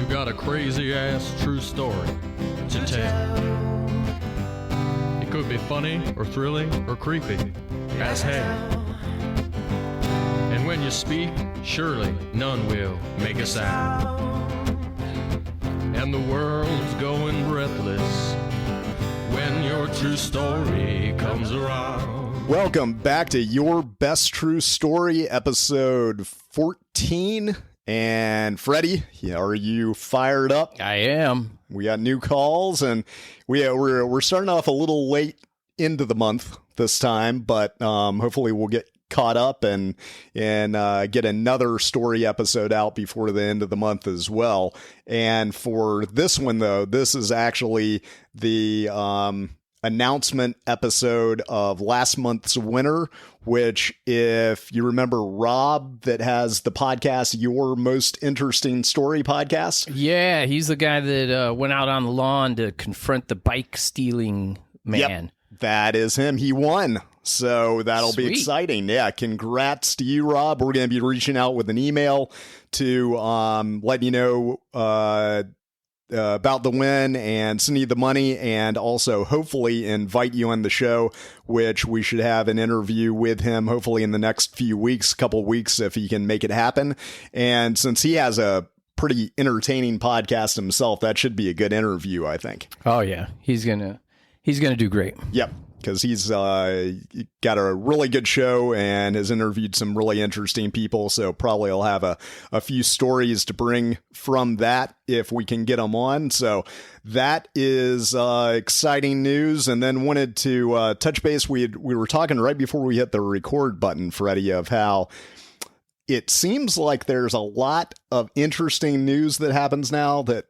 got a crazy-ass true story to tell. It could be funny or thrilling or creepy as hell. And when you speak, surely none will make a sound. And the world's going breathless when your true story comes around. Welcome back to Your Best True Story, episode 14. And Freddie, are you fired up? I am. We got new calls, and we're starting off a little late into the month this time, but hopefully we'll get caught up and get another story episode out before the end of the month as well. And for this one, though, this is actually the announcement episode of last month's winner, which, if you remember Rob, that has the podcast Your Most Interesting Story podcast. Yeah, he's the guy that went out on the lawn to confront the bike stealing man. Yep, that is him. He won. So that'll be exciting. Yeah, congrats to you, Rob. We're going to be reaching out with an email to let you know about the win and send you the money, and also hopefully invite you on the show, which we should have an interview with him hopefully in the next couple weeks, if he can make it happen. And since he has a pretty entertaining podcast himself, that should be a good interview, I think. Oh yeah, he's gonna do great. Yep. Because he's got a really good show and has interviewed some really interesting people. So probably I'll have a few stories to bring from that if we can get them on. So that is exciting news. And then wanted to touch base. We were talking right before we hit the record button, Freddie, of how it seems like there's a lot of interesting news that happens now that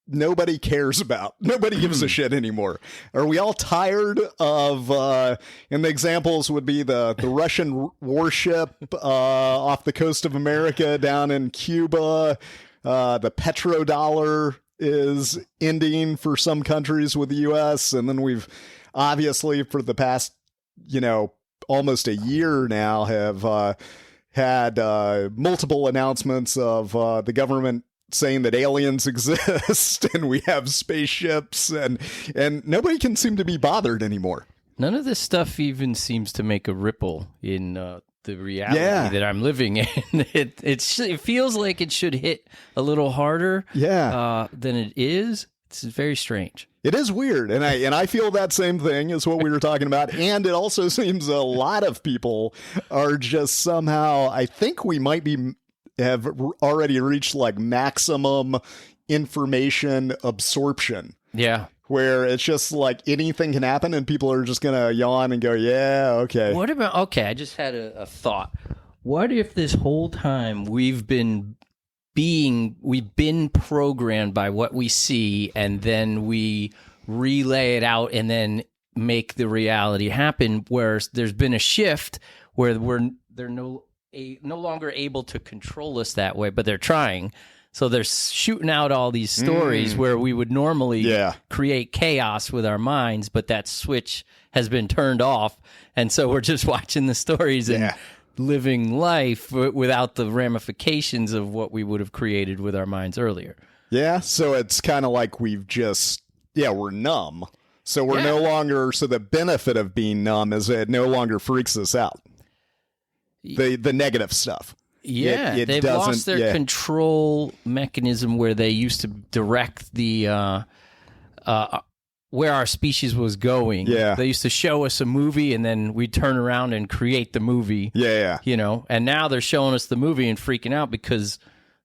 nobody cares about. Nobody gives a shit anymore. Are we all tired of, and the examples would be the Russian warship off the coast of America down in Cuba. The petrodollar is ending for some countries with the U.S. And then we've obviously for the past, almost a year now have had multiple announcements of the government saying that aliens exist and we have spaceships, and nobody can seem to be bothered anymore. None of this stuff even seems to make a ripple in the reality that I'm living in. It feels like it should hit a little harder than it is. It's very strange. It is weird, and I feel that same thing as what we were talking about. And it also seems a lot of people are just somehow, I think we might have already reached like maximum information absorption. Yeah. Where it's just like anything can happen and people are just going to yawn and go, yeah, okay. I just had a thought. What if this whole time we've been programmed by what we see, and then we relay it out and then make the reality happen, where there's been a shift where they're no longer able to control us that way, but they're trying. So they're shooting out all these stories where we would normally create chaos with our minds, but that switch has been turned off. And so we're just watching the stories and living life without the ramifications of what we would have created with our minds earlier. Yeah. So it's kind of like we've just, we're numb. So we're no longer, so the benefit of being numb is it no longer freaks us out. The negative stuff. Yeah, they've lost their control mechanism where they used to direct the where our species was going. Yeah, they used to show us a movie and then we'd turn around and create the movie. Yeah. And now they're showing us the movie and freaking out because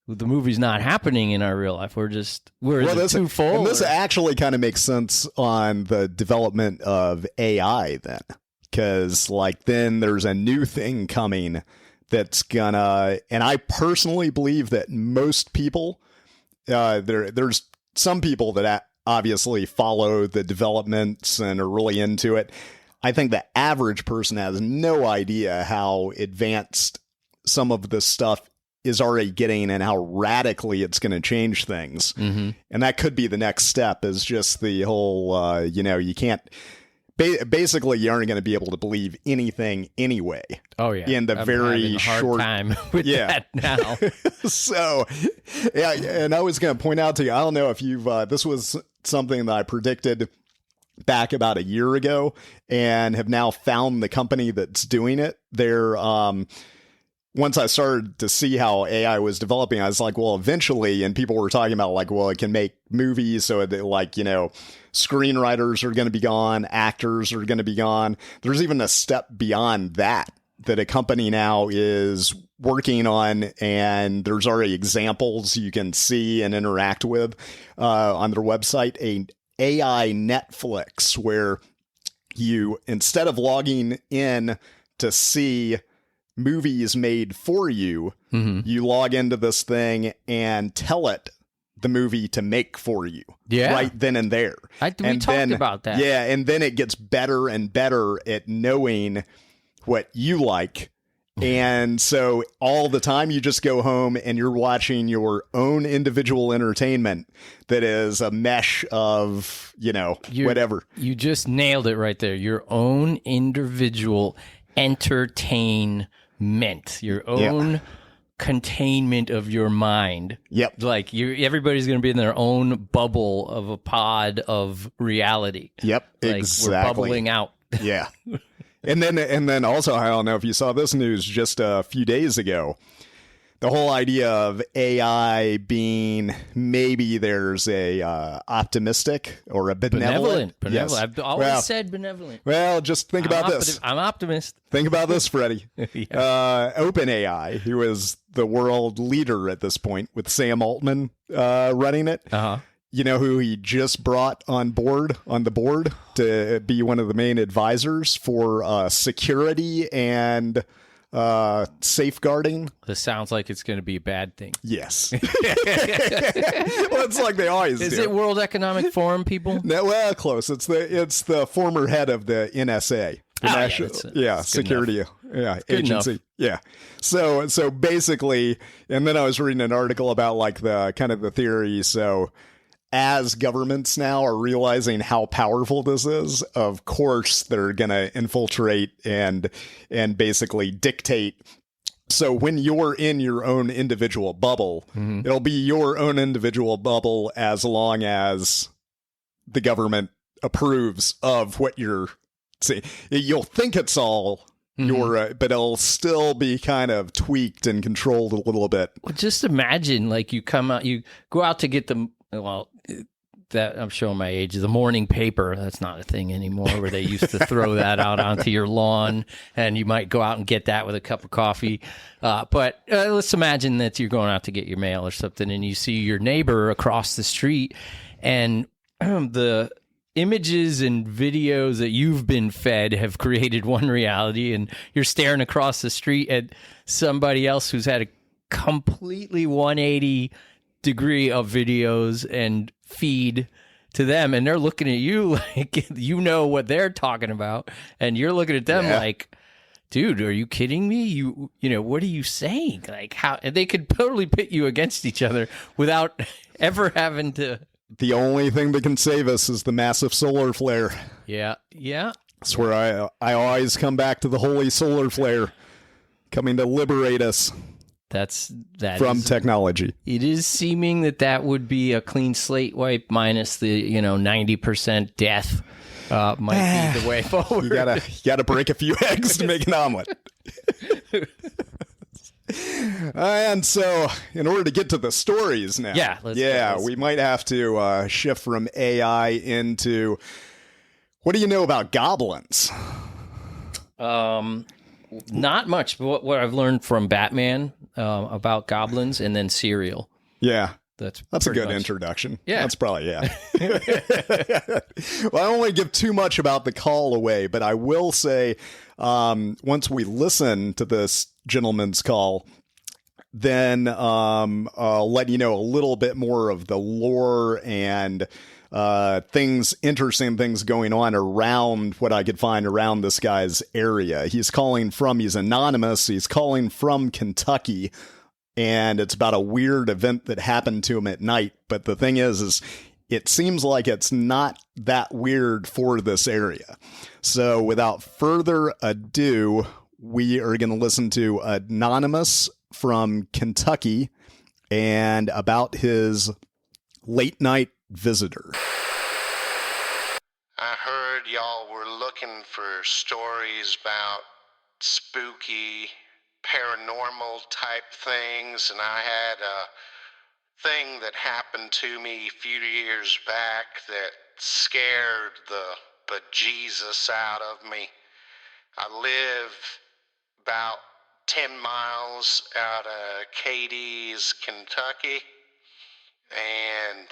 the movie's not happening in our real life. We're too full. And this actually kind of makes sense on the development of AI then. Because then there's a new thing coming that's gonna, and I personally believe that most people, there's some people that obviously follow the developments and are really into it. I think the average person has no idea how advanced some of this stuff is already getting and how radically it's going to change things. Mm-hmm. And that could be the next step, is just the whole, you can't basically you aren't going to be able to believe anything anyway. Oh yeah, in the I'm very having a hard short time with that now. So, yeah, and I was going to point out to you, I don't know if you've, this was something that I predicted back about a year ago and have now found the company that's doing it. They're, once I started to see how AI was developing, I was like, well, eventually, and people were talking about like, well, it can make movies. So that, like, you know, screenwriters are going to be gone. Actors are going to be gone. There's even a step beyond that a company now is working on, and there's already examples you can see and interact with on their website, a AI Netflix, where you, instead of logging in to see movies made for you, you log into this thing and tell it the movie to make for you right then and there. We talked about that. Yeah, and then it gets better and better at knowing what you like. And so all the time you just go home and you're watching your own individual entertainment that is a mesh of, you know, whatever. You just nailed it right there. Your own individual entertainment, your own containment of your mind. Yep. Like everybody's going to be in their own bubble of a pod of reality. Yep. Like exactly. We're bubbling out. Yeah. And then also, I don't know if you saw this news just a few days ago, the whole idea of AI being, maybe there's a optimistic or a benevolent. Benevolent. Yes. I've always said benevolent. Well, just think about this. I'm optimist. Think about this, Freddie. OpenAI, who is the world leader at this point with Sam Altman running it. You know who he just brought on the board to be one of the main advisors for security and safeguarding? This sounds like it's going to be a bad thing. Yes. Well, it's like they always do. Is it World Economic Forum people? No, well, close. It's the former head of the NSA. The National Security Agency. Yeah. So basically, and then I was reading an article about like the kind of the theory. So as governments now are realizing how powerful this is, of course they're going to infiltrate and basically dictate. So when you're in your own individual bubble, it'll be your own individual bubble as long as the government approves of what you're saying. You'll think it's all your, but it'll still be kind of tweaked and controlled a little bit. Well, just imagine, like, you go out to get the, that I'm showing my age, the morning paper. That's not a thing anymore, where they used to throw that out onto your lawn, and you might go out and get that with a cup of coffee. But let's imagine that you're going out to get your mail or something, and you see your neighbor across the street, and the images and videos that you've been fed have created one reality, and you're staring across the street at somebody else who's had a completely 180 degree of videos and feed to them, and they're looking at you like you know what they're talking about, and you're looking at them like, dude, are you kidding me? You know, what are you saying? Like, how? And they could totally pit you against each other without ever having to. The only thing that can save us is the massive solar flare. Yeah. That's where I always come back to the holy solar flare coming to liberate us. That from technology. It is seeming that would be a clean slate wipe minus the 90% death might be the way forward. You gotta break a few eggs to make an omelet. And so, in order to get to the stories now, we might have to shift from AI into, what do you know about goblins? Not much, but what I've learned from Batman about goblins, and then Serial. Yeah. That's a good introduction. Yeah. That's probably, Well, I don't want to give too much about the call away, but I will say, once we listen to this gentleman's call, then I'll let you know a little bit more of the lore and interesting things going on around what I could find around this guy's area. He's anonymous. He's calling from Kentucky, and it's about a weird event that happened to him at night. But the thing is it seems like it's not that weird for this area. So without further ado, we are going to listen to Anonymous from Kentucky and about his late night visitor. I heard y'all were looking for stories about spooky, paranormal type things, and I had a thing that happened to me a few years back that scared the bejesus out of me. I live about 10 miles out of Cadiz, Kentucky, and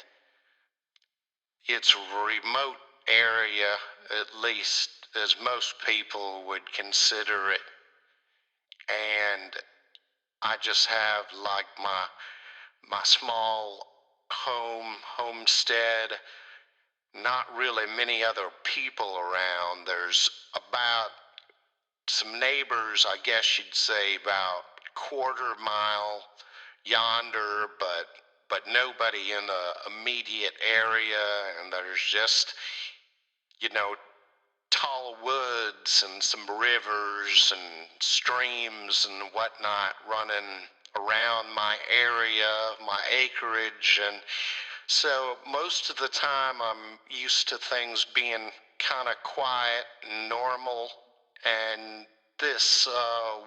it's a remote area, at least as most people would consider it. And I just have like my small homestead, not really many other people around. There's about some neighbors, I guess you'd say, about quarter mile yonder, but nobody in the immediate area, and there's just, tall woods and some rivers and streams and whatnot running around my area, my acreage, and so most of the time I'm used to things being kind of quiet and normal, and this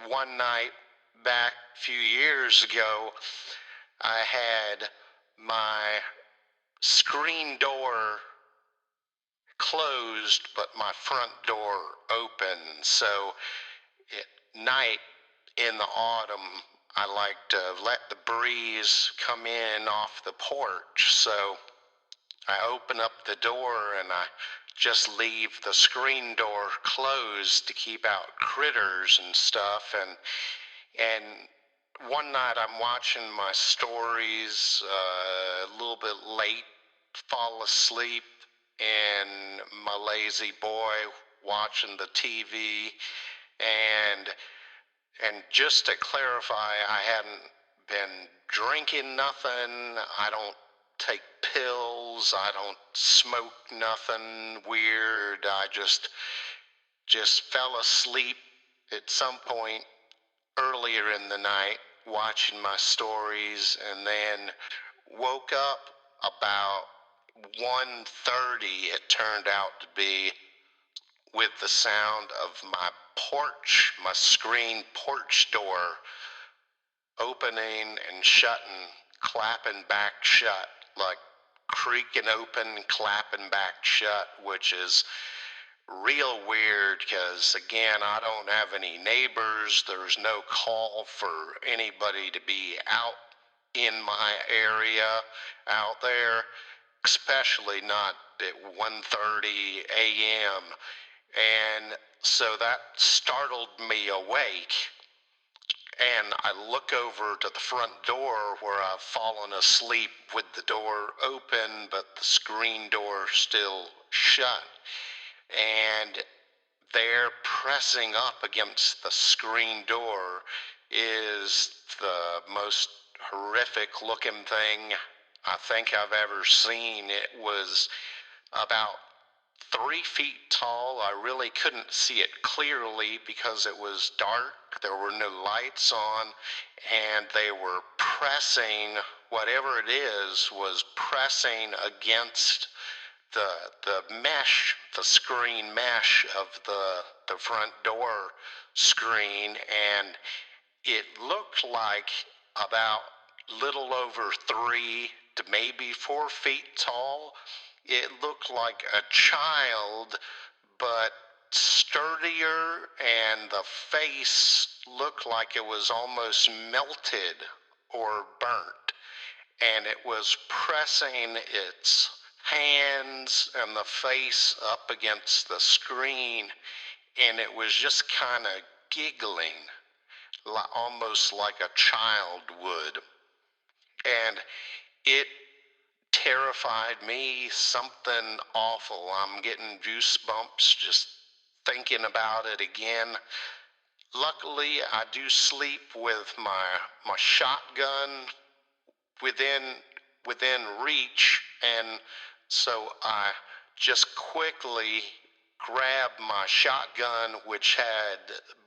one night back a few years ago, I had my screen door closed, but my front door open. So at night in the autumn, I like to let the breeze come in off the porch. So I open up the door and I just leave the screen door closed to keep out critters and stuff. And one night I'm watching my stories a little bit late, fall asleep, and my lazy boy watching the TV, and just to clarify, I hadn't been drinking nothing. I don't take pills. I don't smoke nothing weird. I just fell asleep at some point earlier in the night watching my stories, and then woke up about 1:30, it turned out to be, with the sound of my screen porch door opening and shutting, clapping back shut, like creaking open, clapping back shut, which is real weird because, again, I don't have any neighbors. There's no call for anybody to be out in my area out there, especially not at 1:30 a.m. And so that startled me awake. And I look over to the front door where I've fallen asleep with the door open, but the screen door still shut. And there, pressing up against the screen door, is the most horrific looking thing I think I've ever seen. It was about 3 feet tall. I really couldn't see it clearly because it was dark. There were no lights on, and they were pressing, whatever it is, was pressing against the mesh, the screen mesh of the front door screen, and it looked like about little over 3 to maybe 4 feet tall. It looked like a child, but sturdier, and the face looked like it was almost melted or burnt, and it was pressing its hands and the face up against the screen, and it was just kind of giggling, almost like a child would. And it terrified me, something awful. I'm getting goosebumps just thinking about it again. Luckily, I do sleep with my shotgun within reach, and So I just quickly grabbed my shotgun, which had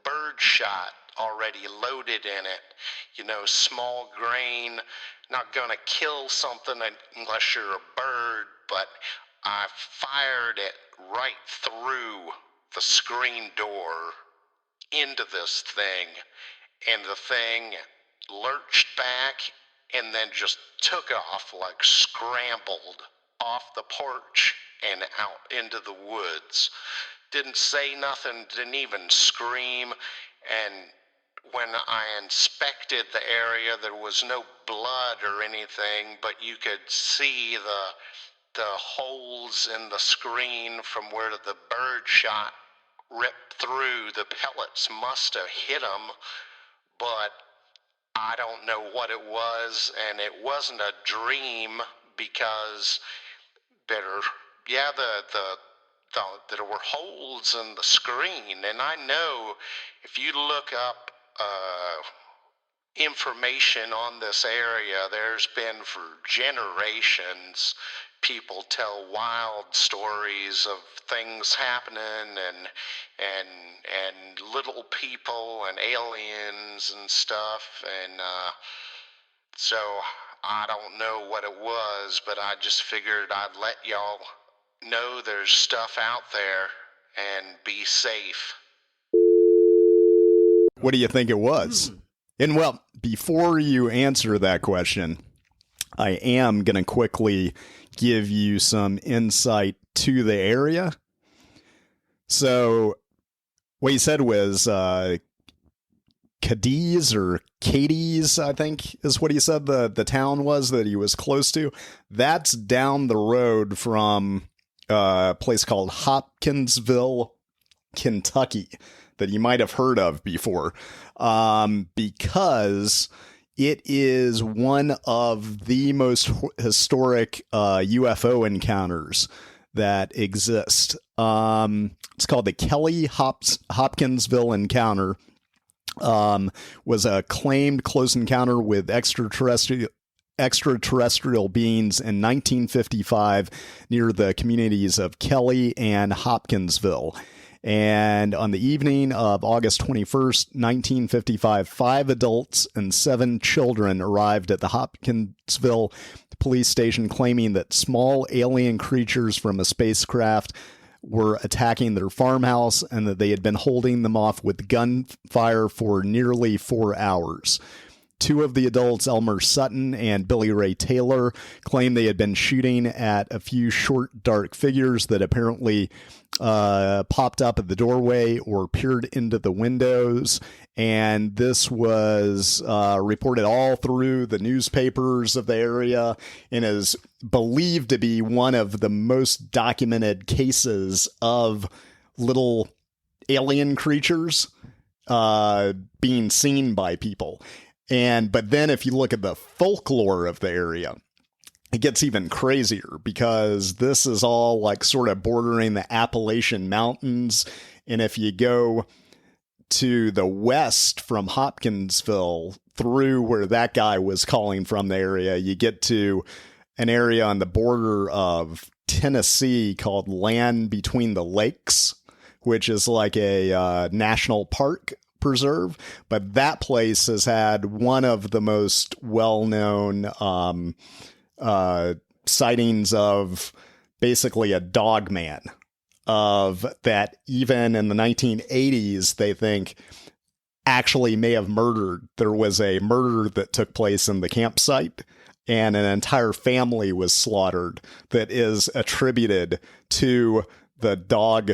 bird shot already loaded in it. You know, small grain, not gonna kill something unless you're a bird, but I fired it right through the screen door into this thing, and the thing lurched back and then just took off, like scrambled off the porch and out into the woods. Didn't say nothing, didn't even scream, and when I inspected the area, there was no blood or anything, but you could see the holes in the screen from where the bird shot ripped through. The pellets must have hit him, but I don't know what it was, and it wasn't a dream because there were holes in the screen, and I know if you look up information on this area, there's been for generations people tell wild stories of things happening and little people and aliens and stuff, and so I don't know what it was, but I just figured I'd let y'all know there's stuff out there and be safe. What do you think it was? And well, before you answer that question, I am going to quickly give you some insight to the area. So what you said was Cadiz or Cadiz, I think is what he said the town was that he was close to. That's down the road from a place called Hopkinsville, Kentucky, that you might have heard of before, because it is one of the most historic UFO encounters that exist. It's called the Kelly Hopkinsville encounter. Was a claimed close encounter with extraterrestrial beings in 1955 near the communities of Kelly and Hopkinsville. And on the evening of August 21st, 1955, 5 adults and 7 children arrived at the Hopkinsville police station claiming that small alien creatures from a spacecraft were attacking their farmhouse and that they had been holding them off with gunfire for nearly 4 hours. 2 of the adults, Elmer Sutton and Billy Ray Taylor, claimed they had been shooting at a few short, dark figures that apparently popped up at the doorway or peered into the windows. And this was reported all through the newspapers of the area and is believed to be one of the most documented cases of little alien creatures being seen by people. But then if you look at the folklore of the area, it gets even crazier because this is all like sort of bordering the Appalachian Mountains. And if you go to the west from Hopkinsville through where that guy was calling from the area, you get to an area on the border of Tennessee called Land Between the Lakes, which is like a national park preserve. But that place has had one of the most well-known sightings of basically a dog man, of that even in the 1980s they think actually may have murdered. There was a murder that took place in the campsite and an entire family was slaughtered that is attributed to the dog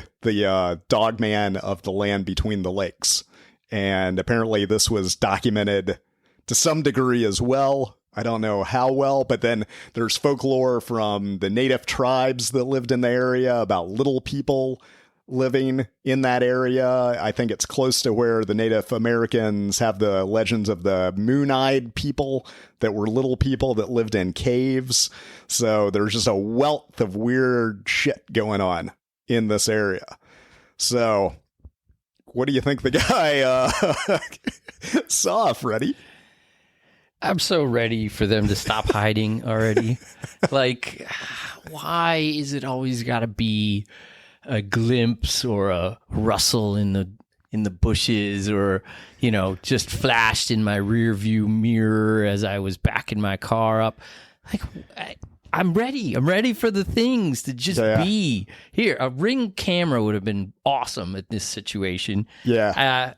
man of the Land Between the Lakes. And apparently this was documented to some degree as well. I don't know how well, but then there's folklore from the native tribes that lived in the area about little people living in that area. I think it's close to where the Native Americans have the legends of the moon-eyed people that were little people that lived in caves. So there's just a wealth of weird shit going on in this area. So what do you think the guy saw, Freddie? I'm so ready for them to stop hiding already. Like, why is it always got to be a glimpse or a rustle in the bushes, or just flashed in my rear view mirror as I was backing my car up? Like, I'm ready. I'm ready for the things to just be here. A Ring camera would have been awesome at this situation. Yeah.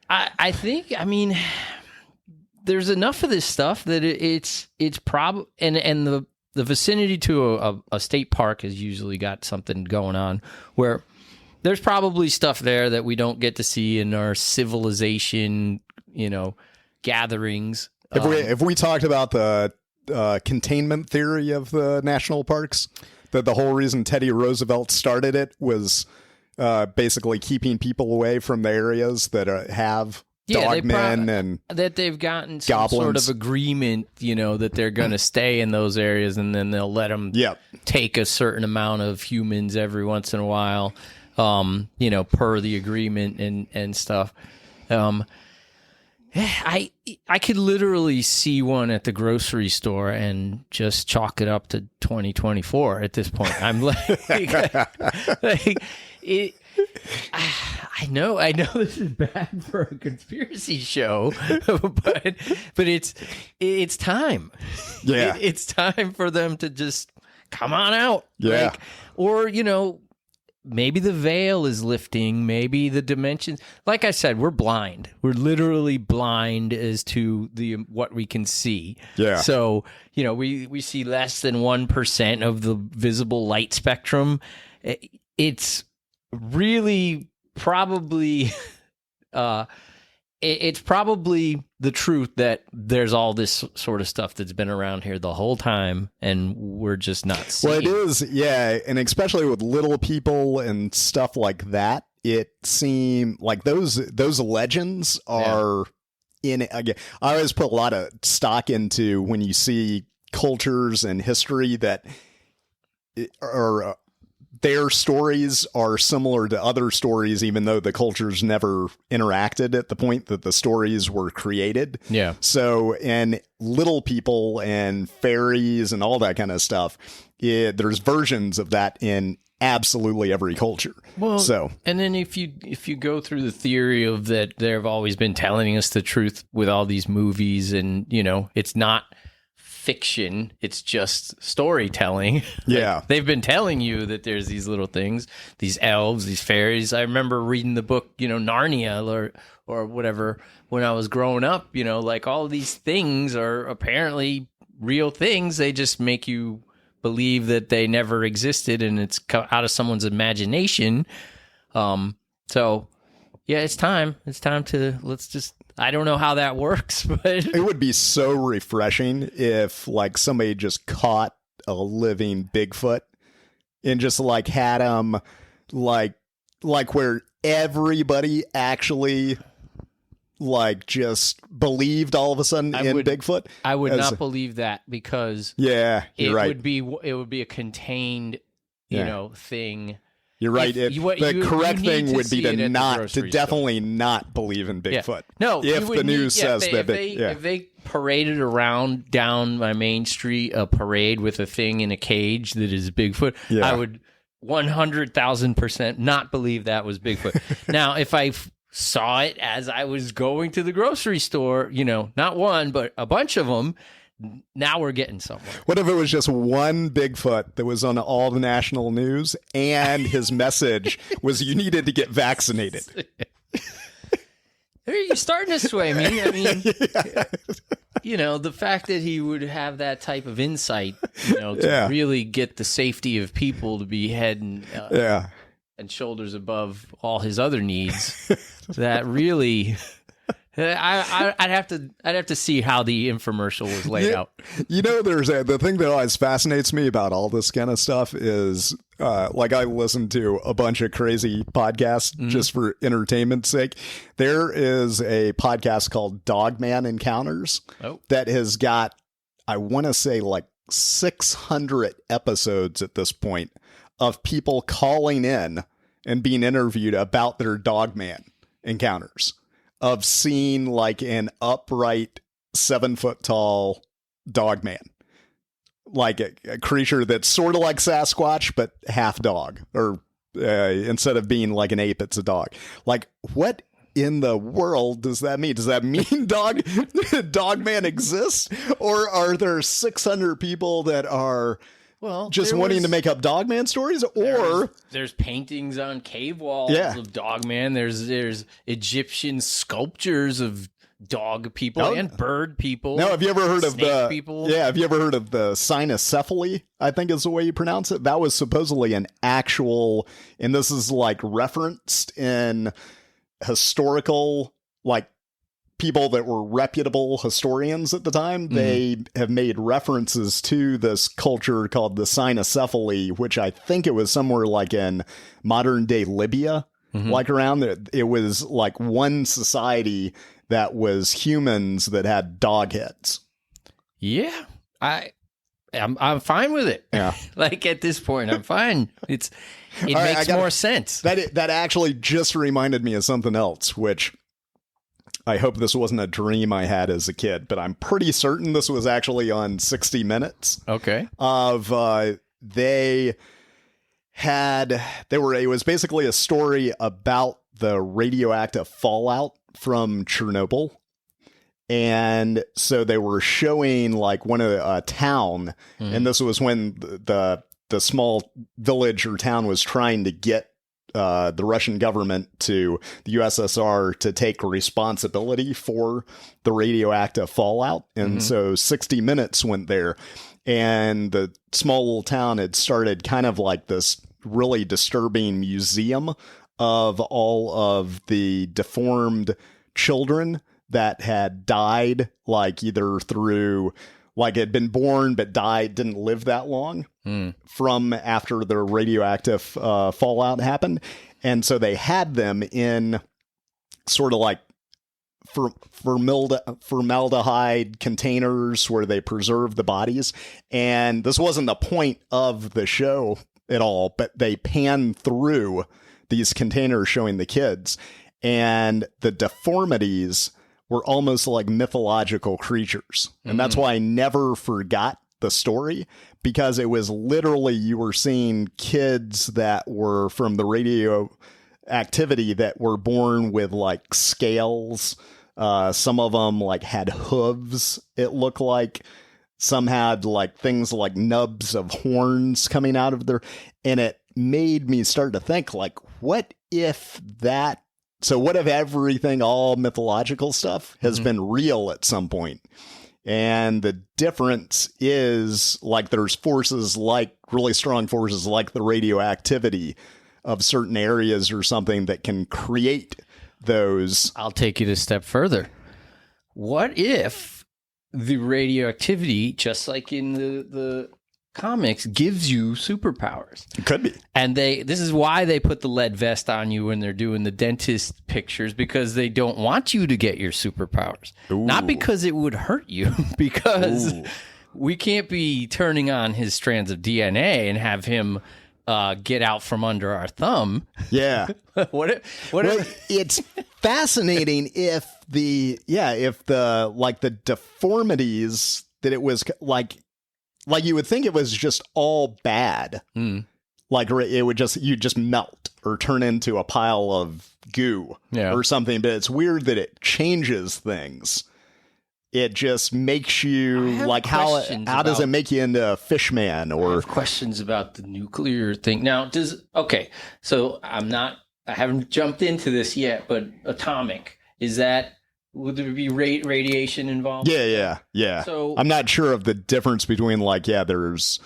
I think, there's enough of this stuff that it's probably, and the vicinity to a state park has usually got something going on where there's probably stuff there that we don't get to see in our civilization, gatherings. If we talked about the containment theory of the national parks, that the whole reason Teddy Roosevelt started it was basically keeping people away from the areas that have dogmen and that they've gotten some goblins. sort of agreement, that they're going to stay in those areas, and then they'll let them take a certain amount of humans every once in a while, per the agreement and stuff. I could literally see one at the grocery store and just chalk it up to 2024 at this point. I'm I know this is bad for a conspiracy show, but it's time. Yeah. It's time for them to just come on out. Yeah. Or, maybe the veil is lifting, maybe the dimensions. Like I said, we're blind. We're literally blind as to what we can see. Yeah. So, we see less than 1% of the visible light spectrum. It's really probably it's probably the truth that there's all this sort of stuff that's been around here the whole time, and we're just not seeing. Well, it is, yeah, and especially with little people and stuff like that, it seems like those legends are in it. Again, I always put a lot of stock into when you see cultures and history that are their stories are similar to other stories, even though the cultures never interacted at the point that the stories were created. Yeah. So, and little people and fairies and all that kind of stuff, there's versions of that in absolutely every culture. Well, and then if you go through the theory of that, they've always been telling us the truth with all these movies, and it's not fiction, it's just storytelling. Yeah. They've been telling you that there's these little things, these elves, these fairies. I remember reading the book, Narnia or whatever when I was growing up, like all of these things are apparently real things. They just make you believe that they never existed and it's out of someone's imagination. So yeah, it's time. It's time to I don't know how that works, but it would be so refreshing if like somebody just caught a living Bigfoot and just like had him like where everybody actually like just believed all of a sudden in Bigfoot. I would not believe that because you're right. It would be a contained, thing. You're right. The correct thing would be to definitely not believe in Bigfoot. Yeah. No, if the news says that if they paraded around down my main street a parade with a thing in a cage that is Bigfoot, I would 100,000% not believe that was Bigfoot. Now, if I saw it as I was going to the grocery store, not one but a bunch of them. Now we're getting somewhere. What if it was just one Bigfoot that was on all the national news and his message was you needed to get vaccinated? You're starting to sway me. I mean, the fact that he would have that type of insight, to really get the safety of people to be head and shoulders above all his other needs, that really... I'd have to see how the infomercial was laid out. There's the thing that always fascinates me about all this kind of stuff is like I listen to a bunch of crazy podcasts just for entertainment's sake. There is a podcast called Dogman Encounters that has got, I want to say like 600 episodes at this point of people calling in and being interviewed about their Dogman encounters. Of seeing like an upright 7-foot tall dog man. Like a creature that's sort of like Sasquatch, but half dog. Or instead of being like an ape, it's a dog. Like, what in the world does that mean? Does that mean dog man exists? Or are there 600 people that are just wanting to make up Dogman stories? Or there's paintings on cave walls of Dogman. There's Egyptian sculptures of dog people and bird people. Now, have you ever heard of the people? Yeah, have you ever heard of the cynocephaly? I think is the way you pronounce it. That was supposedly an actual, and this is like referenced in historical, like people that were reputable historians at the time. They have made references to this culture called the cynocephaly, which I think it was somewhere like in modern day Libya, like around there. It was like one society that was humans that had dog heads. Yeah, I'm fine with it. Yeah, like at this point, I'm fine. It makes more sense. That actually just reminded me of something else, which I hope this wasn't a dream I had as a kid, but I'm pretty certain this was actually on 60 Minutes. Okay. It was basically a story about the radioactive fallout from Chernobyl. And so they were showing like one of a town, and this was when the small village or town was trying to get the Russian government to the USSR to take responsibility for the radioactive fallout. And so 60 Minutes went there, and the small little town had started kind of like this really disturbing museum of all of the deformed children that had died, like either through, like had been born but died, didn't live that long from after the radioactive fallout happened. And so they had them in sort of like formaldehyde containers where they preserved the bodies. And this wasn't the point of the show at all, but they panned through these containers showing the kids, and the deformities were almost like mythological creatures. And that's why I never forgot the story, because it was literally, you were seeing kids that were from the radioactivity that were born with like scales. Some of them like had hooves, it looked like. Some had like things like nubs of horns coming out of their, and it made me start to think like, what if everything, all mythological stuff, has been real at some point? And the difference is like there's forces, like really strong forces like the radioactivity of certain areas or something that can create those. I'll take it a step further. What if the radioactivity, just like in the comics, gives you superpowers? It could be. And this is why they put the lead vest on you when they're doing the dentist pictures, because they don't want you to get your superpowers. Ooh. Not because it would hurt you, because we can't be turning on his strands of DNA and have him get out from under our thumb. Yeah. It's fascinating if the deformities, that it was like you would think it was just all bad. Like it would you'd just melt or turn into a pile of goo or something. But it's weird that it changes things. It just makes you like, how does it make you into a fish man? Or I have questions about the nuclear thing. Now, so I haven't jumped into this yet, but atomic, would there be radiation involved? Yeah. So I'm not sure of the difference between there's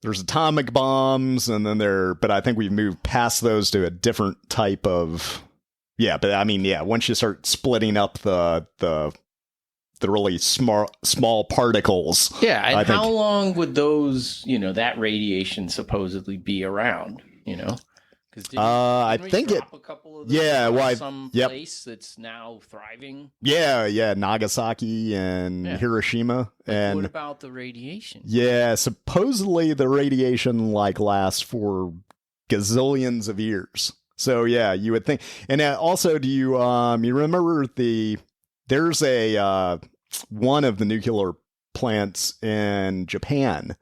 atomic bombs and then but I think we've moved past those to a different type of, but I mean, once you start splitting up the really small particles. Yeah, and how long would those, that radiation supposedly be around, I think a couple of those place that's now thriving. Yeah, Nagasaki and Hiroshima. And what about the radiation? Yeah, supposedly the radiation lasts for gazillions of years. So you would think. And also, do you remember there's a one of the nuclear plants in Japan.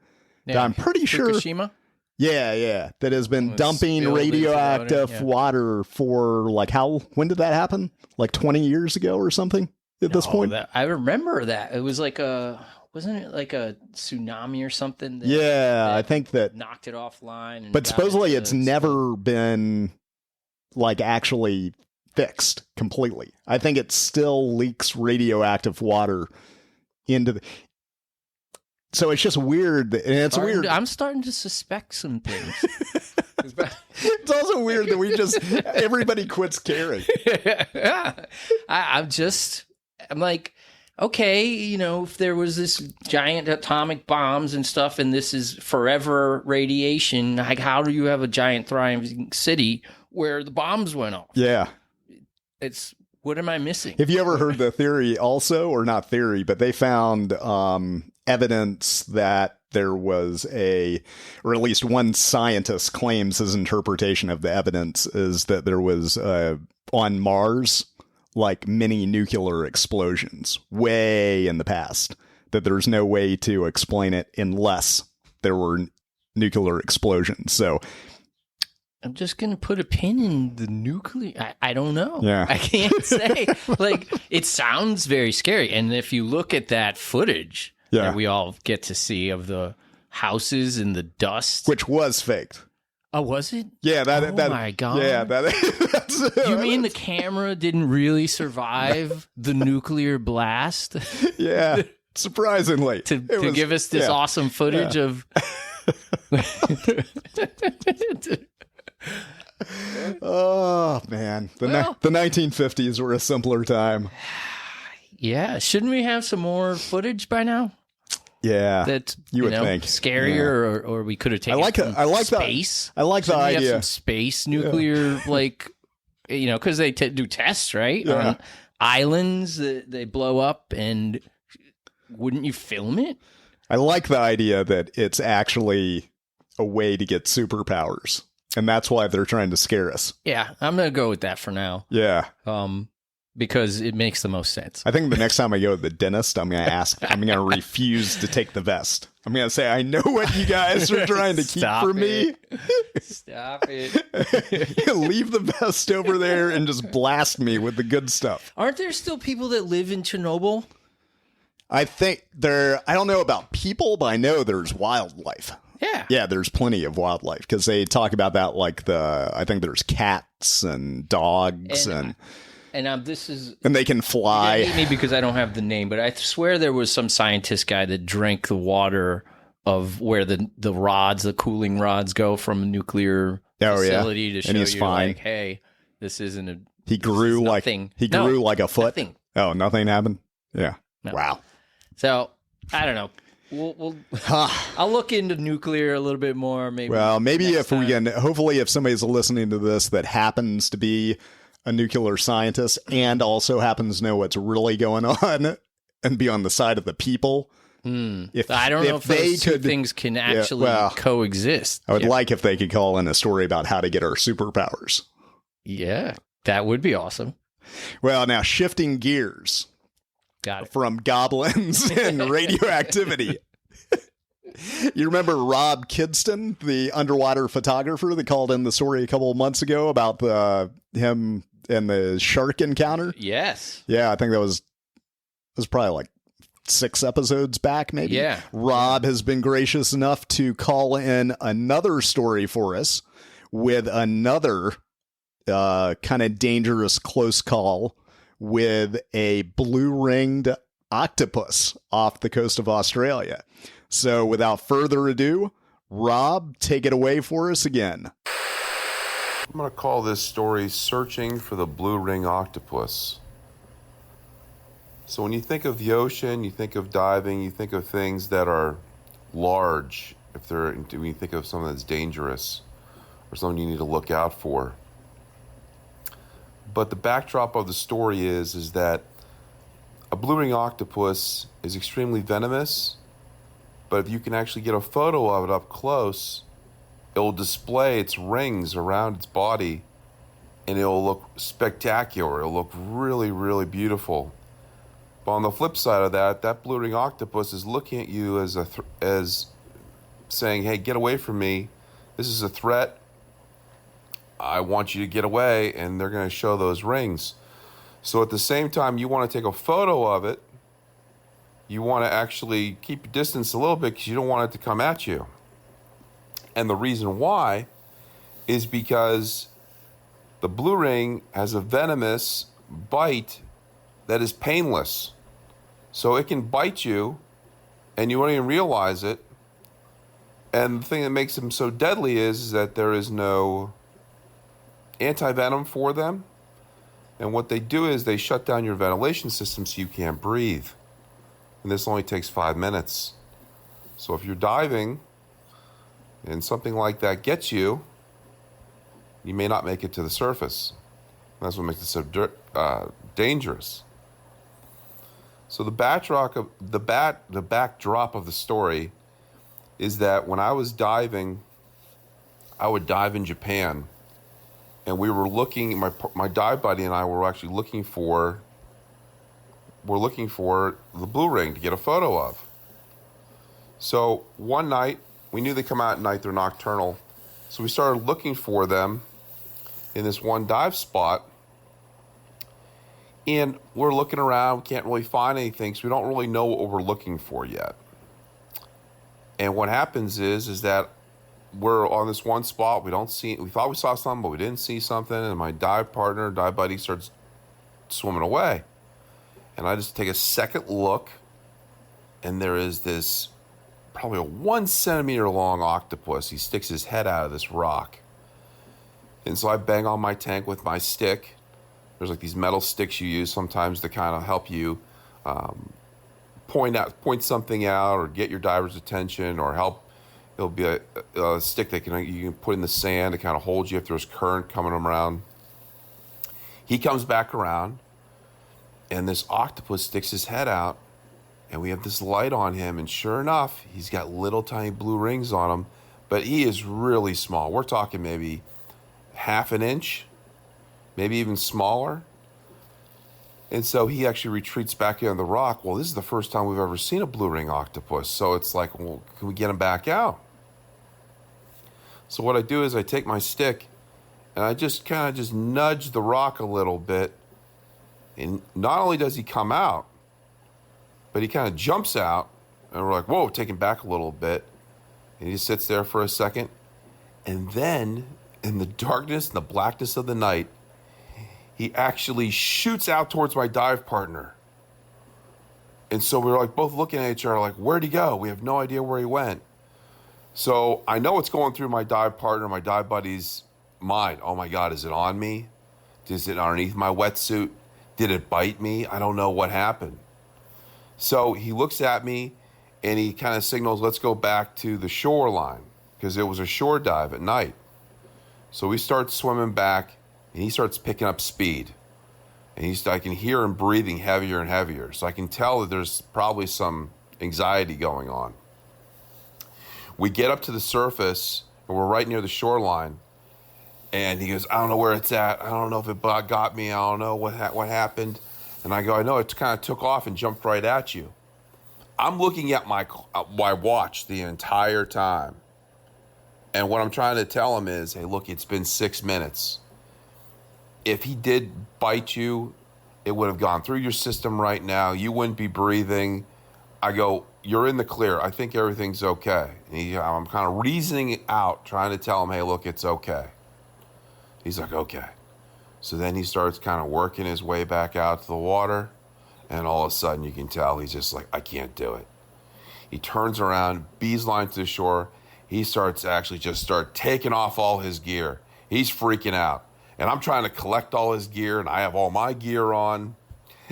That I'm pretty sure. Fukushima? Yeah. That has been It's dumping spilled into the radioactive water for when did that happen? Like 20 years ago or something at this point? I remember that. It was wasn't it like a tsunami or something? That I think that knocked it offline. And but supposedly it's never been actually fixed completely. I think it still leaks radioactive water into the. So it's just weird. And it's weird. I'm starting to suspect some things. It's also weird that everybody quits caring. I'm like, okay, if there was this giant atomic bombs and stuff, and this is forever radiation, like how do you have a giant thriving city where the bombs went off? Yeah. What am I missing? Have you ever heard the theory also, or not theory, but they found evidence that there was or at least one scientist claims his interpretation of the evidence is that there was on Mars, like mini nuclear explosions way in the past, that there's no way to explain it unless there were nuclear explosions. So I'm just going to put a pin in the nuclear. I don't know. Yeah. I can't say. It sounds very scary. And if you look at that footage that we all get to see of the houses and the dust. Which was faked. Oh, was it? Yeah. Oh, my God. Yeah. That's you mean the camera didn't really survive the nuclear blast? Yeah. Surprisingly. to give us this awesome footage of... Oh man, the 1950s were a simpler time. Yeah, shouldn't we have some more footage by now? Yeah, that you would think scarier, or we could have taken. I like space. I like the idea. idea. Have some space nuclear, because they do tests, right? Yeah. On islands that they blow up, and wouldn't you film it? I like the idea that it's actually a way to get superpowers. And that's why they're trying to scare us. Yeah, I'm going to go with that for now. Yeah. Because it makes the most sense. I think the next time I go to the dentist, I'm going to refuse to take the vest. I'm going to say, I know what you guys are trying to keep from me. Stop it. Leave the vest over there and just blast me with the good stuff. Aren't there still people that live in Chernobyl? I think I don't know about people, but I know there's wildlife. Yeah. Yeah, there's plenty of wildlife because they talk about that I think there's cats and dogs and this is... And they can fly. You hate me because I don't have the name, but I swear there was some scientist guy that drank the water of where the cooling rods go from a nuclear facility to show he's you fine. Like, hey, this isn't a... He grew like a foot. Nothing. Oh, nothing happened? Yeah. No. Wow. So, I don't know. I'll look into nuclear a little bit more. Maybe. Well, maybe hopefully if somebody's listening to this that happens to be a nuclear scientist and also happens to know what's really going on and be on the side of the people. I don't know if those two things can actually coexist. I would like if they could call in a story about how to get our superpowers. Yeah, that would be awesome. Well, now shifting gears. Got it. From goblins and radioactivity. You remember Rob Kidston, the underwater photographer that called in the story a couple of months ago about him and the shark encounter? Yes. Yeah, I think that was probably like 6 episodes back, maybe. Yeah. Rob has been gracious enough to call in another story for us with another kind of dangerous close call with a blue-ringed octopus off the coast of Australia. So without further ado, Rob, take it away for us again. I'm going to call this story Searching for the Blue Ring Octopus. So when you think of the ocean, you think of diving, you think of things that are large, when you think of something that's dangerous or something you need to look out for. But the backdrop of the story is that a blue ring octopus is extremely venomous, but if you can actually get a photo of it up close, it will display its rings around its body, and it will look spectacular. It will look really, really beautiful. But on the flip side of that, that blue ring octopus is looking at you as saying, hey, get away from me. This is a threat. I want you to get away, and they're going to show those rings. So at the same time, you want to take a photo of it. You want to actually keep your distance a little bit because you don't want it to come at you. And the reason why is because the blue ring has a venomous bite that is painless. So it can bite you and you won't even realize it. And the thing that makes them so deadly is that there is no anti-venom for them. And what they do is they shut down your ventilation system so you can't breathe. And this only takes 5 minutes. So if you're diving and something like that gets you, you may not make it to the surface. That's what makes it so dangerous. So the backdrop of the story is that when I was diving, I would dive in Japan, and we were looking. My dive buddy and I were actually looking for the blue ring to get a photo of. So one night, we knew they come out at night; they're nocturnal. So we started looking for them in this one dive spot. And we're looking around, we can't really find anything, so we don't really know what we're looking for yet. And what happens is that we're on this one spot, we thought we saw something, but we didn't see something, and my dive buddy starts swimming away. And I just take a second look, and there is this probably a 1 centimeter long octopus. He sticks his head out of this rock. And so I bang on my tank with my stick. There's like these metal sticks you use sometimes to kind of help you point something out or get your diver's attention, or help. It'll be a stick that you can put in the sand to kind of hold you if there's current coming around. He comes back around, and this octopus sticks his head out, and we have this light on him, and sure enough, he's got little tiny blue rings on him, but he is really small. We're talking maybe half an inch, maybe even smaller. And so he actually retreats back in the rock. Well, this is the first time we've ever seen a blue ring octopus. So it's like, well, can we get him back out? So what I do is I take my stick and I just kind of nudge the rock a little bit. And not only does he come out, but he kind of jumps out. And we're like, whoa, take him back a little bit. And he just sits there for a second. And then in the darkness and the blackness of the night, he actually shoots out towards my dive partner. And so we were like both looking at each other like, where'd he go? We have no idea where he went. So I know what's going through my dive partner, my dive buddy's mind. Oh my God, is it on me? Is it underneath my wetsuit? Did it bite me? I don't know what happened. So he looks at me and he kind of signals, let's go back to the shoreline, because it was a shore dive at night. So we start swimming back, and he starts picking up speed. And I can hear him breathing heavier and heavier. So I can tell that there's probably some anxiety going on. We get up to the surface, and we're right near the shoreline. And he goes, I don't know where it's at. I don't know if it got me. I don't know what happened. And I go, I know, it kind of took off and jumped right at you. I'm looking at my watch the entire time. And what I'm trying to tell him is, hey, look, it's been 6 minutes. If he did bite you, it would have gone through your system right now. You wouldn't be breathing. I go, you're in the clear. I think everything's okay. And I'm kind of reasoning it out, trying to tell him, hey, look, it's okay. He's like, okay. So then he starts kind of working his way back out to the water. And all of a sudden you can tell he's just like, I can't do it. He turns around, beeline to the shore. He starts taking off all his gear. He's freaking out. And I'm trying to collect all his gear, and I have all my gear on.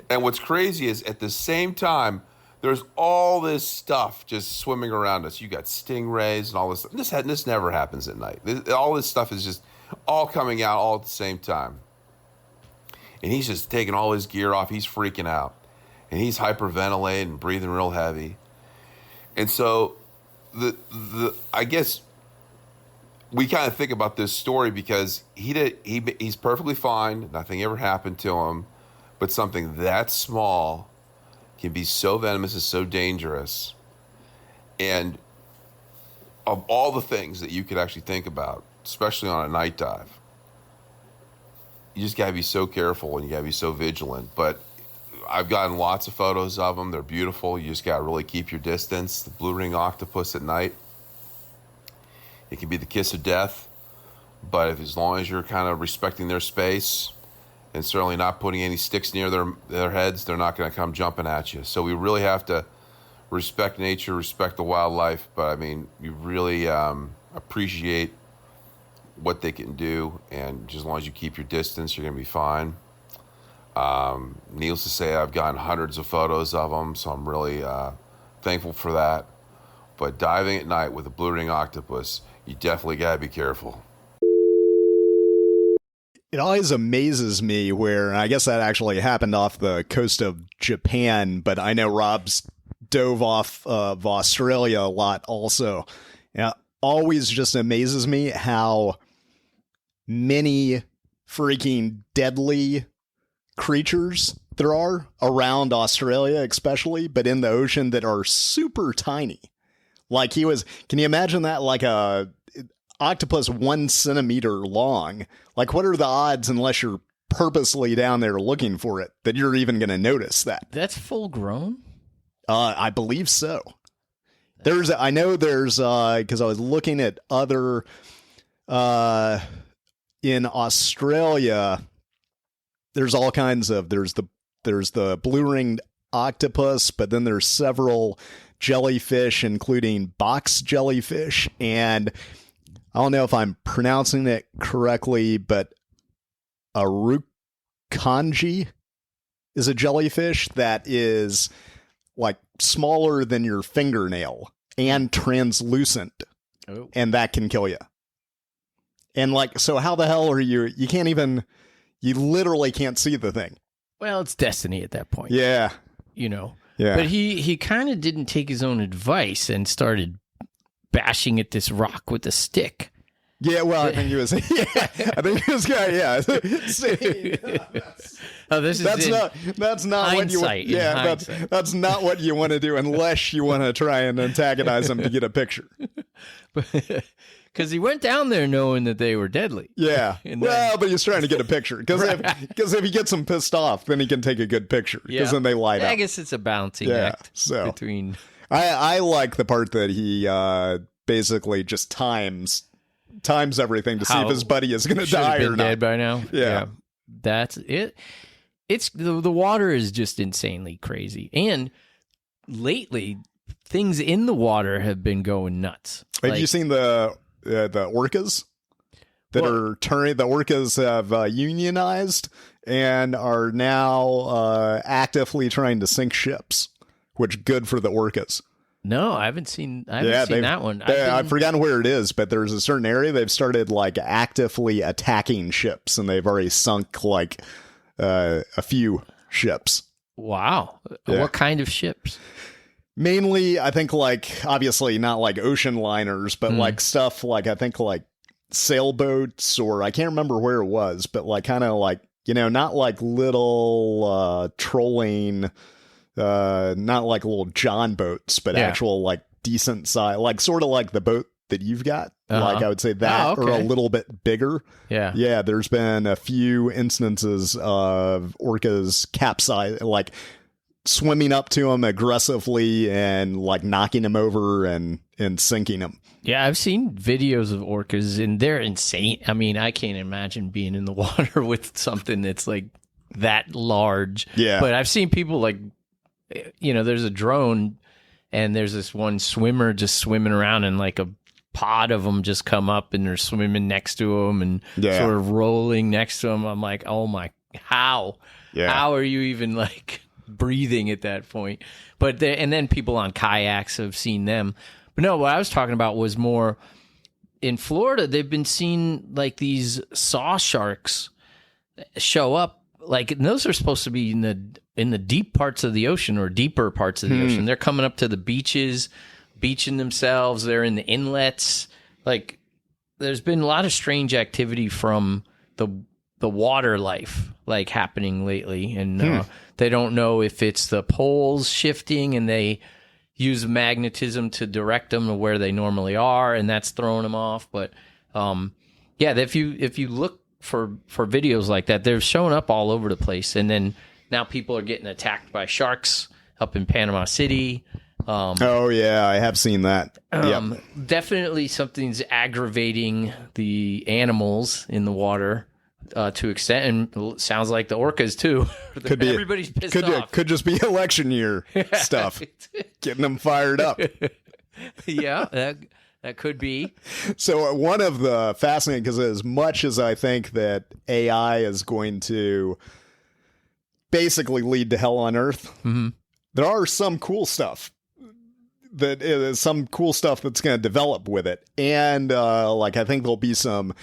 And what's crazy is at the same time, there's all this stuff just swimming around us. You got stingrays and all this. This never happens at night. All this stuff is just all coming out all at the same time. And he's just taking all his gear off. He's freaking out. And he's hyperventilating and breathing real heavy. And so I guess we kind of think about this story because he's perfectly fine. Nothing ever happened to him. But something that small can be so venomous and so dangerous. And of all the things that you could actually think about, especially on a night dive, you just got to be so careful and you got to be so vigilant. But I've gotten lots of photos of them. They're beautiful. You just got to really keep your distance. The blue ring octopus at night, it can be the kiss of death. But as long as you're kind of respecting their space and certainly not putting any sticks near their heads, they're not going to come jumping at you. So we really have to respect nature, respect the wildlife. But I mean, you really appreciate what they can do. And just as long as you keep your distance, you're going to be fine. Needless to say, I've gotten hundreds of photos of them, so I'm really thankful for that. But diving at night with a blue ring octopus, you definitely got to be careful. It always amazes me where, and I guess that actually happened off the coast of Japan, but I know Rob's dove off of Australia a lot also. It always just amazes me how many freaking deadly creatures there are around Australia, especially, but in the ocean that are super tiny. Like can you imagine that? Like a octopus 1 centimeter long. Like, what are the odds, unless you're purposely down there looking for it, that you're even going to notice that? That's full grown? I believe so. I know there's, because I was looking at other, in Australia, there's all kinds of, there's the blue-ringed octopus, but then there's several jellyfish, including box jellyfish, and I don't know if I'm pronouncing it correctly, but arukanji is a jellyfish that is like smaller than your fingernail and translucent, and that can kill you. And like, so how the hell are you literally can't see the thing. Well, it's destiny at that point. Yeah. Yeah. But he kind of didn't take his own advice and started bashing at this rock with a stick. Yeah, well, I think he was. Yeah, I think he was. Yeah. That's not what you. Yeah, that's not what you want to do unless you want to try and antagonize him to get a picture. Because he went down there knowing that they were deadly. Yeah. But he's trying to get a picture. Because if he gets them pissed off, then he can take a good picture. Because then they light up. I guess it's a balancing act between. I like the part that he basically just times everything to see if his buddy is going to die or not. Dead by now. Yeah. That's it. It's the water is just insanely crazy, and lately things in the water have been going nuts. Have you seen the orcas that are turning? The orcas have unionized and are now actively trying to sink ships, which good for the orcas. No, I haven't seen that one. I've forgotten where it is, but there's a certain area they've started like actively attacking ships, and they've already sunk like a few ships. Wow. Yeah. What kind of ships? Mainly, I think, like, obviously not like ocean liners, but like stuff like, I think, like sailboats, or I can't remember where it was, but like kind of like, not like little trolling, not like little John boats, but actual like decent size, like sort of like the boat that you've got. Like I would say that, or a little bit bigger. Yeah. Yeah. There's been a few instances of orcas capsize, like swimming up to them aggressively and like knocking them over and sinking them. Yeah, I've seen videos of orcas and they're insane. I mean, I can't imagine being in the water with something that's like that large. Yeah. But I've seen people like, there's a drone and there's this one swimmer just swimming around and like a pod of them just come up and they're swimming next to him and sort of rolling next to him. I'm like, oh my, how are you even like breathing at that point? But and then people on kayaks have seen them. But no, what I was talking about was more in Florida. They've been seeing like these saw sharks show up. Like, and those are supposed to be in the deep parts of the ocean or deeper parts of the ocean. They're coming up to the beaches, beaching themselves. They're in the inlets. Like, there's been a lot of strange activity from the water life. like happening lately, and they don't know if it's the poles shifting, and they use magnetism to direct them to where they normally are, and that's throwing them off. But if you look for videos like that, they're showing up all over the place, and then now people are getting attacked by sharks up in Panama City. Oh yeah, I have seen that. Definitely something's aggravating the animals in the water to extent, and it sounds like the orcas too. Could be everybody's pissed off. Could just be election year stuff, getting them fired up. Yeah, that could be. So one of the fascinating, because as much as I think that AI is going to basically lead to hell on earth, there are some cool stuff. That is some cool stuff that's going to develop with it. And I think there'll be some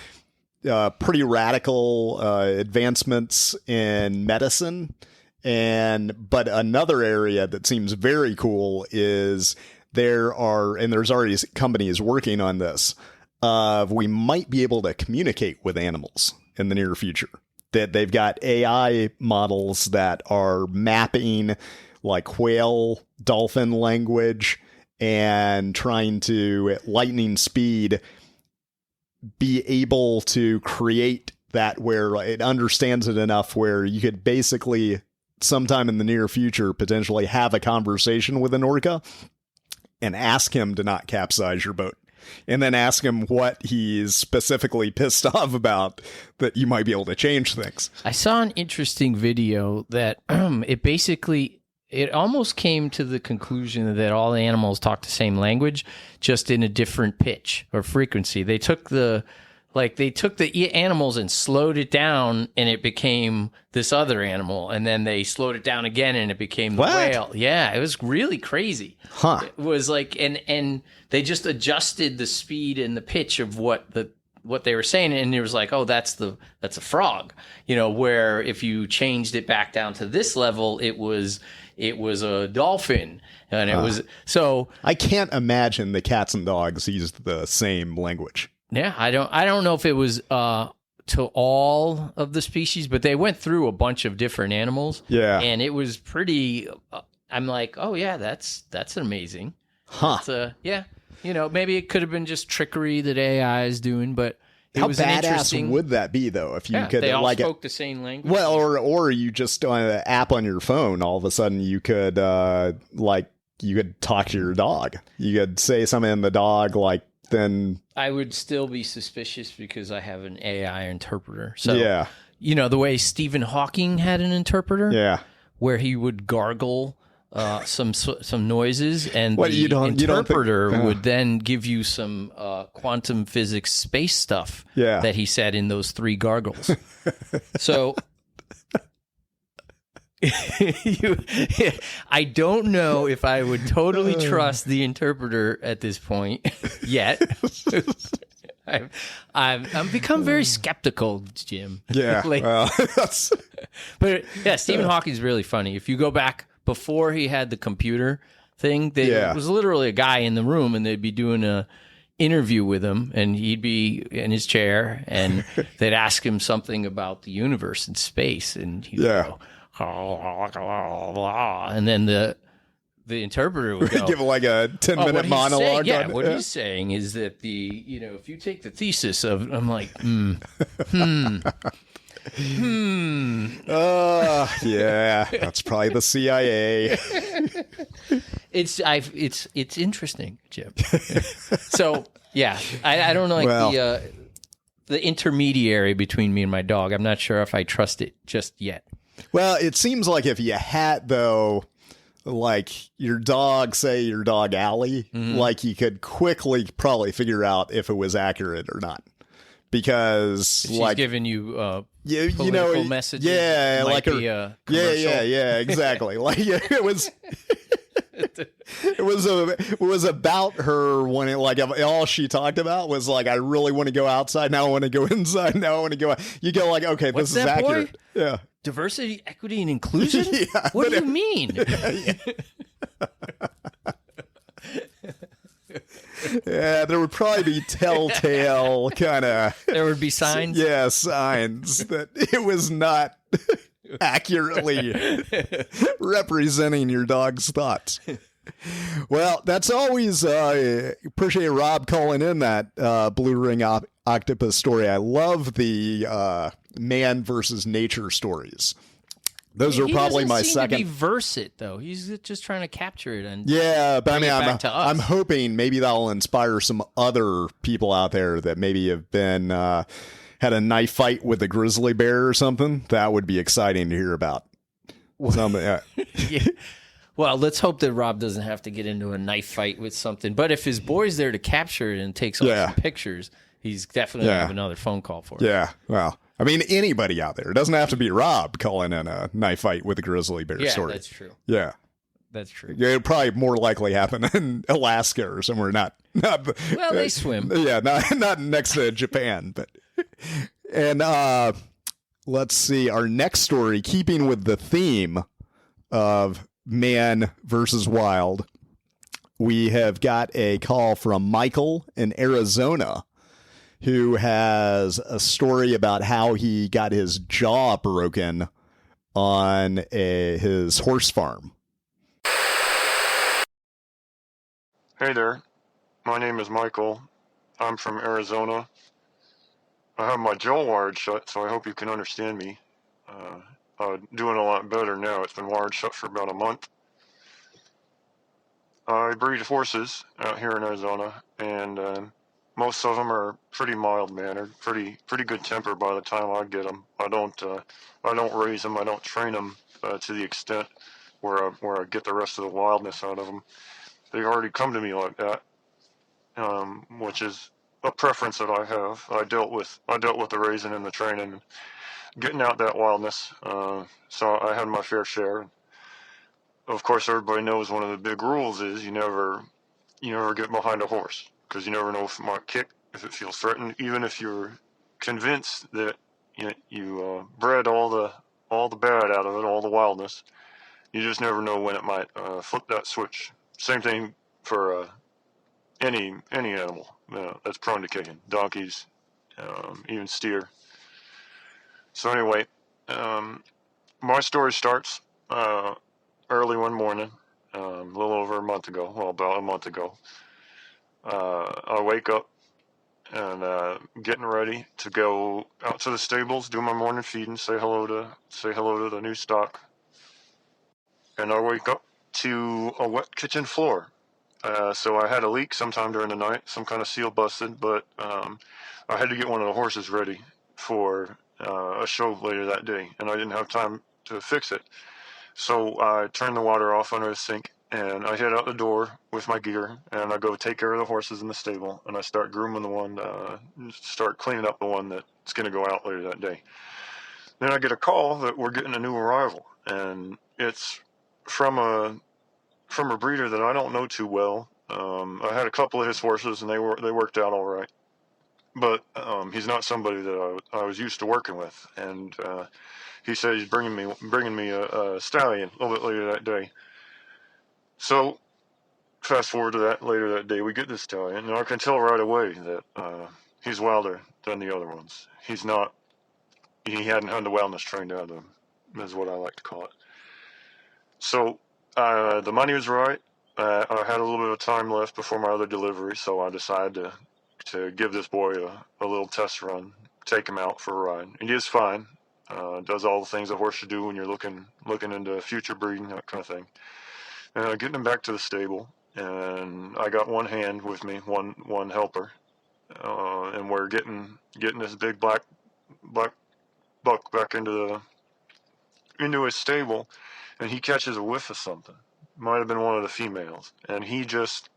pretty radical advancements in medicine. But another area that seems very cool is there's already companies working on this. We might be able to communicate with animals in the near future. That they've got AI models that are mapping like whale, dolphin language, and trying to, at lightning speed, be able to create that where it understands it enough where you could basically, sometime in the near future, potentially have a conversation with an orca and ask him to not capsize your boat. And then ask him what he's specifically pissed off about, that you might be able to change things. I saw an interesting video that it almost came to the conclusion that all the animals talk the same language, just in a different pitch or frequency. They took the animals and slowed it down, and it became this other animal, and then they slowed it down again, and it became the whale. Yeah, it was really crazy. Huh? It was like, and they just adjusted the speed and the pitch of what they were saying, and it was like, oh, that's a frog. Where if you changed it back down to this level, it was a dolphin, and it was so. I can't imagine the cats and dogs use the same language. Yeah, I don't know if it was to all of the species, but they went through a bunch of different animals. Yeah, and it was pretty. I'm like, oh yeah, that's amazing. Huh? Yeah, maybe it could have been just trickery that AI is doing, but. How badass would that be, though, if you could they all like spoke the same language? Well, or you just on an app on your phone, all of a sudden you could you could talk to your dog. You could say something in the dog, then I would still be suspicious because I have an AI interpreter. So yeah, the way Stephen Hawking had an interpreter, where he would gargle some noises, and the interpreter would then give you some quantum physics space stuff that he said in those 3 gargles. So I don't know if I would totally trust the interpreter at this point yet. I've become very skeptical, Jim. Yeah. But yeah, Stephen Hawking's really funny. If you go back before he had the computer thing, it was literally a guy in the room, and they'd be doing a interview with him, and he'd be in his chair, and they'd ask him something about the universe and space, and he'd go, and then the interpreter would go, give like a 10-minute monologue. What he's saying is that if you take the thesis of, I'm like, yeah, that's probably the CIA. It's interesting, Jim. So yeah, I don't know, the intermediary between me and my dog. I'm not sure if I trust it just yet. Well, it seems like if you had, though, like your dog Allie, you could quickly probably figure out if it was accurate or not. Because she's giving you political messages. Yeah, like exactly. It was. It was about her when all she talked about was I really want to go outside, now I want to go inside, now I want to go out. You go okay, what's this is accurate. Boy? Yeah. Diversity, equity, and inclusion? What do you mean? Yeah, there would probably be telltale kind of... There would be signs? Yeah, signs that it was not accurately representing your dog's thoughts. Well, that's always appreciate Rob calling in that blue ring octopus story. I love the man versus nature stories. Those are probably my second. He doesn't seem to be versed, though. He's just trying to capture it and but I mean, I'm hoping maybe that'll inspire some other people out there that maybe have been had a knife fight with a grizzly bear or something. That would be exciting to hear about. Yeah. Well, let's hope that Rob doesn't have to get into a knife fight with something. But if his boy's there to capture it and take some pictures, he's definitely going to have another phone call for it. Yeah, well, I mean, anybody out there. It doesn't have to be Rob calling in a knife fight with a grizzly bear story. Yeah, that's true. Yeah. That's true. Yeah, it'd probably more likely happen in Alaska or somewhere not well, they swim. Yeah, not next to Japan, but and let's see, our next story, keeping with the theme of man versus wild, we have got a call from Michael in Arizona, who has a story about how he got his jaw broken on his horse farm. Hey there, my name is Michael. I'm from Arizona. I have my jaw wired shut, so I hope you can understand me. Doing a lot better now. It's been wired shut for about a month. I breed horses out here in Arizona, and most of them are pretty mild-mannered, pretty good temper by the time I get them. I don't raise them. I don't train them to the extent where I get the rest of the wildness out of them. They already come to me like that, which is a preference that I have. I dealt with the raising and the training, getting out that wildness. So I had my fair share. Of course, everybody knows one of the big rules is you never get behind a horse, because you never know if it might kick, if it feels threatened, even if you're convinced that you bred all the bad out of it, all the wildness. You just never know when it might flip that switch. Same thing for any animal that's prone to kicking. Donkeys, even steer. So anyway, my story starts early one morning, a little over a month ago. Well, about a month ago. I wake up and getting ready to go out to the stables, do my morning feeding, say hello to the new stock. And I wake up to a wet kitchen floor. So I had a leak sometime during the night, some kind of seal busted, but I had to get one of the horses ready for a show later that day, and I didn't have time to fix it. So I turned the water off under the sink, and I head out the door with my gear, and I go take care of the horses in the stable, and I start grooming the one, start cleaning up the one that's going to go out later that day. Then I get a call that we're getting a new arrival, and it's from a breeder that I don't know too well. I had a couple of his horses, and they worked out all right. But he's not somebody that I was used to working with, and he said he's bringing me a stallion a little bit later that day. So fast forward to that later that day, we get this stallion, and I can tell right away that he's wilder than the other ones. He hadn't had the wildness trained out of him, is what I like to call it. So the money was right. I had a little bit of time left before my other delivery, so I decided to give this boy a little test run, take him out for a ride. And he is fine. Does all the things a horse should do when you're looking into future breeding, that kind of thing. And getting him back to the stable, and I got one hand with me, one helper, and we're getting this big black buck back into his stable, and he catches a whiff of something. Might have been one of the females, and he just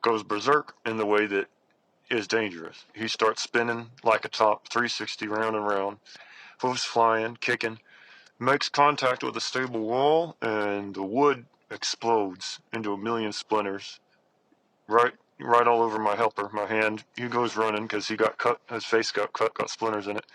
goes berserk in the way that is dangerous. He starts spinning like a top, 360 round and round, hooves flying, kicking, makes contact with the stable wall, and the wood explodes into a million splinters right all over my helper, my hand. He goes running because he got cut, his face got cut, got splinters in it.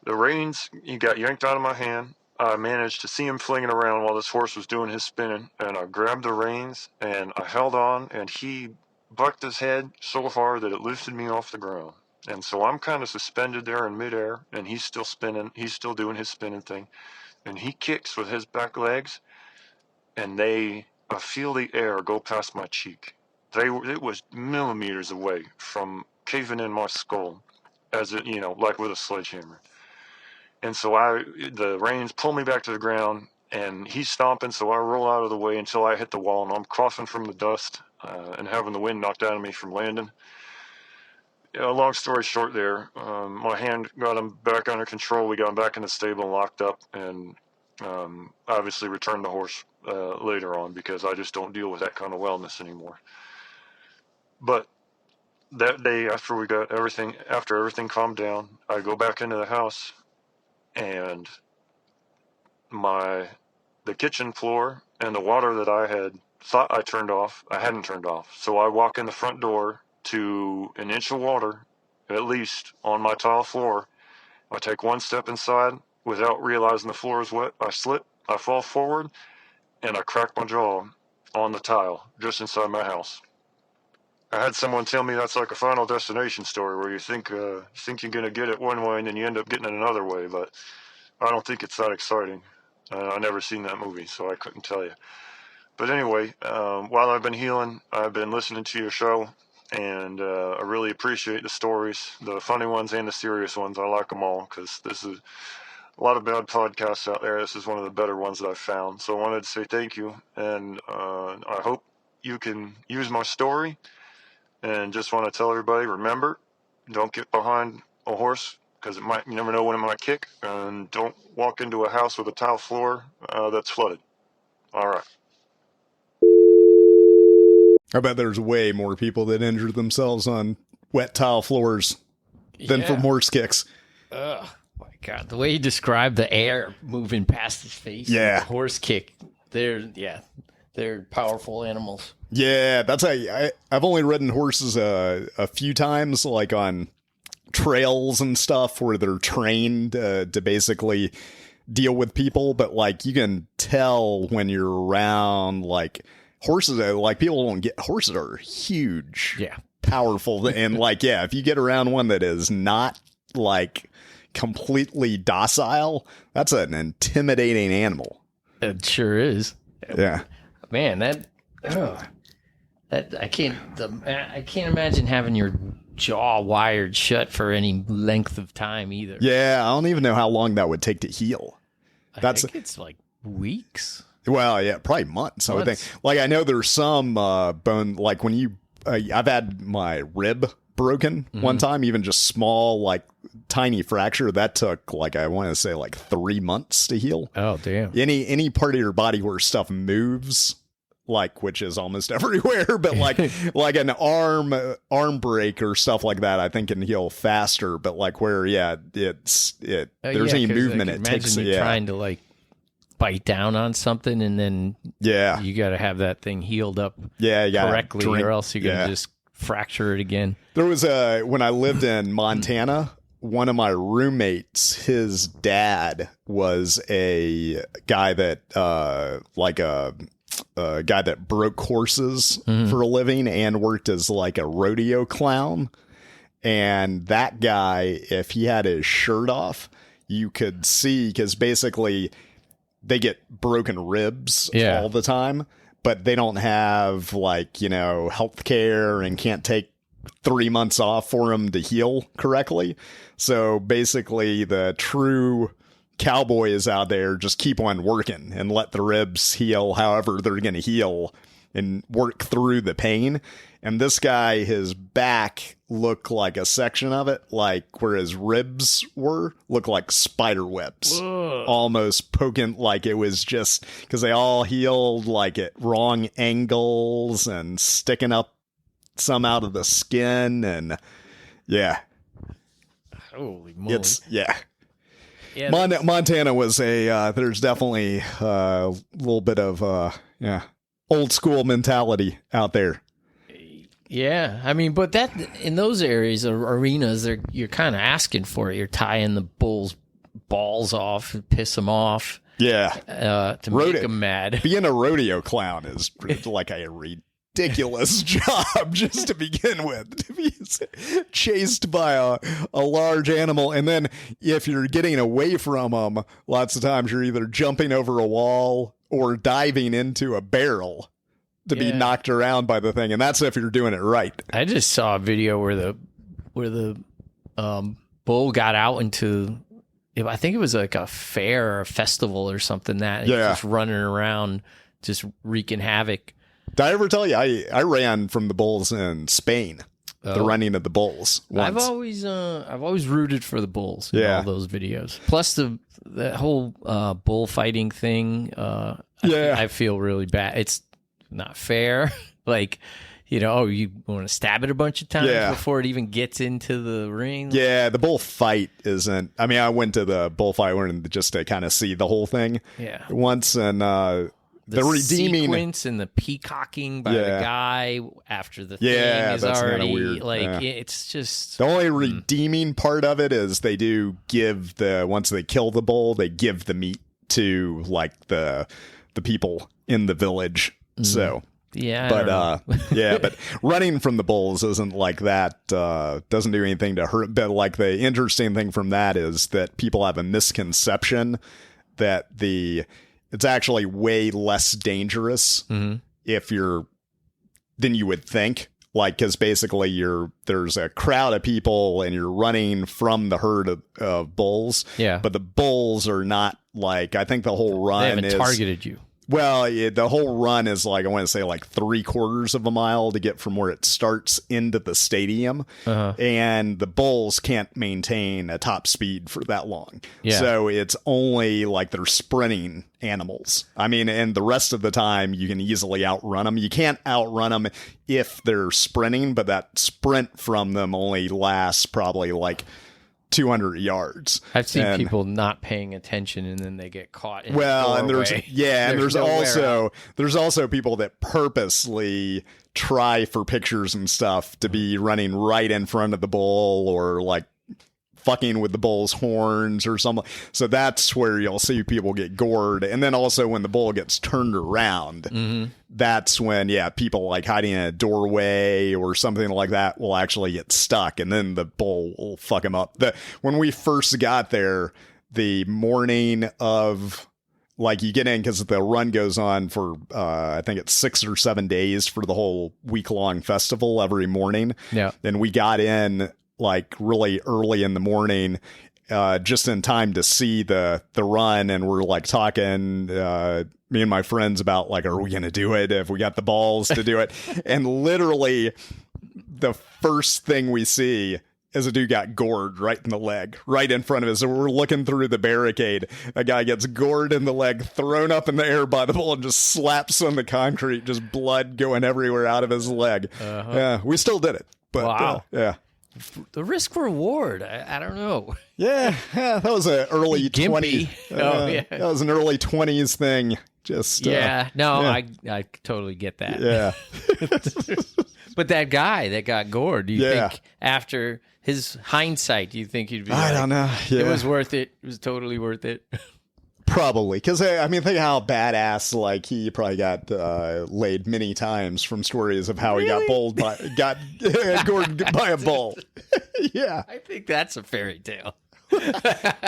The reins, he got yanked out of my hand. I managed to see him flinging around while this horse was doing his spinning, and I grabbed the reins, and I held on, and he bucked his head so hard that it lifted me off the ground. And so I'm kind of suspended there in midair, and he's still spinning. He's still doing his spinning thing. And he kicks with his back legs, and I feel the air go past my cheek. It was millimeters away from caving in my skull, as it, like with a sledgehammer. And so the reins pull me back to the ground, and he's stomping, so I roll out of the way until I hit the wall, and I'm coughing from the dust and having the wind knocked out of me from landing. Long story short there, my hand got him back under control. We got him back in the stable and locked up, and obviously returned the horse later on, because I just don't deal with that kind of wellness anymore. But that day, after everything calmed down, I go back into the house, and the kitchen floor and the water that I had thought I turned off, I hadn't turned off. So I walk in the front door to an inch of water, at least, on my tile floor. I take one step inside without realizing the floor is wet. I slip, I fall forward, and I crack my jaw on the tile just inside my house. I had someone tell me that's like a Final Destination story, where you think you're going to get it one way and then you end up getting it another way, but I don't think it's that exciting. I never seen that movie, so I couldn't tell you. But anyway, while I've been healing, I've been listening to your show, and I really appreciate the stories, the funny ones and the serious ones. I like them all, because this is a lot of bad podcasts out there. This is one of the better ones that I've found. So I wanted to say thank you, and I hope you can use my story. And just want to tell everybody, remember, don't get behind a horse, because you never know when it might kick. And don't walk into a house with a tile floor that's flooded. All right. I bet there's way more people that injure themselves on wet tile floors than from horse kicks. Oh my God. The way you described the air moving past his face. Yeah. The horse kick. They're powerful animals. Yeah, that's I've only ridden horses a few times, like on trails and stuff, where they're trained to basically deal with people. But like, you can tell when you're around like horses. Like, people don't get, horses are huge, powerful, and like, if you get around one that is not like completely docile, that's an intimidating animal. It sure is. Yeah. Man, that I can't imagine having your jaw wired shut for any length of time either. Yeah, I don't even know how long that would take to heal. I think it's like weeks. Well, yeah, probably months. I would think. Like, I know there's some bone, like when you, I've had my rib broken one time, even just small, like tiny fracture. That took, like, I want to say like 3 months to heal. Oh, damn. Any part of your body where stuff moves, like, which is almost everywhere, but like an arm break or stuff like that, I think can heal faster. But like where, there's any movement, it takes. Trying to like bite down on something, and then you got to have that thing healed up correctly, or else you're gonna just fracture it again. There was when I lived in Montana, one of my roommates, his dad was a guy that a guy that broke horses for a living and worked as like a rodeo clown. And that guy, if he had his shirt off, you could see, because basically they get broken ribs all the time, but they don't have like, health care and can't take 3 months off for them to heal correctly. So basically the true cowboys out there just keep on working and let the ribs heal however they're going to heal and work through the pain. And this guy, his back looked like a section of it, like where his ribs were, looked like spider webs. Ugh. Almost poking, like it was just because they all healed like at wrong angles and sticking up some out of the skin. And holy moly. Montana was there's definitely a little bit of old school mentality out there. Yeah, I mean, but that in those areas or arenas, you're kind of asking for it. You're tying the bull's balls off, piss them off. Yeah, to make them mad. Being a rodeo clown is like ridiculous job just to begin with, to be chased by a large animal. And then if you're getting away from them, lots of times you're either jumping over a wall or diving into a barrel to be knocked around by the thing. And that's if you're doing it right. I just saw a video where the bull got out into, I think it was like a fair or a festival or something, that just running around, just wreaking havoc. Did I ever tell you I ran from the bulls in Spain? The running of the bulls. Once. I've always rooted for the bulls in all those videos. Plus the whole bullfighting thing. I feel really bad. It's not fair. Like, you want to stab it a bunch of times before it even gets into the ring. Yeah, the bullfight isn't. I mean, I went to the bullfight just to kind of see the whole thing. Yeah. Once, and the redeeming sequence and the peacocking by the guy after the thing is already weird. It's just the only redeeming part of it is they do give once they kill the bull, they give the meat to like the people in the village. So but running from the bulls isn't like that. Doesn't do anything to hurt. But like the interesting thing from that is that people have a misconception that it's actually way less dangerous if you're than you would think. Like, because basically there's a crowd of people and you're running from the herd of bulls. Yeah. But the bulls are not like, I think the whole run they haven't targeted you. Well, the whole run is like, I want to say like 3/4 of a mile to get from where it starts into the stadium. And the bulls can't maintain a top speed for that long. Yeah. So it's only like they're sprinting animals. I mean, and the rest of the time you can easily outrun them. You can't outrun them if they're sprinting, but that sprint from them only lasts probably like 200 yards. I've seen people not paying attention and then they get caught in and there's there's also people that purposely try for pictures and stuff to be running right in front of the bull or like fucking with the bull's horns or something. So that's where you'll see people get gored. And then also when the bull gets turned around, that's when, people like hiding in a doorway or something like that will actually get stuck. And then the bull will fuck them up. When we first got there, the morning of, like, you get in because the run goes on for, I think it's 6 or 7 days for the whole week-long festival every morning. Yeah. And we got in like really early in the morning, just in time to see the run. And we're like talking, me and my friends about like, are we going to do it if we got the balls to do it? And literally the first thing we see is a dude got gored right in the leg, right in front of us. So we're looking through the barricade. A guy gets gored in the leg, thrown up in the air by the bull, and just slaps on the concrete, just blood going everywhere out of his leg. Yeah, we still did it. But wow. Yeah. The risk reward, I don't know. Yeah, that was an early 20s. That was an early 20s thing. Just I totally get that. Yeah. But that guy that got gored, do you think after his hindsight, do you think he'd be I don't know. Yeah. It was worth it. It was totally worth it. Probably, because I mean, think how badass like he probably got laid many times from stories of how he got gored by a bull. Yeah, I think that's a fairy tale.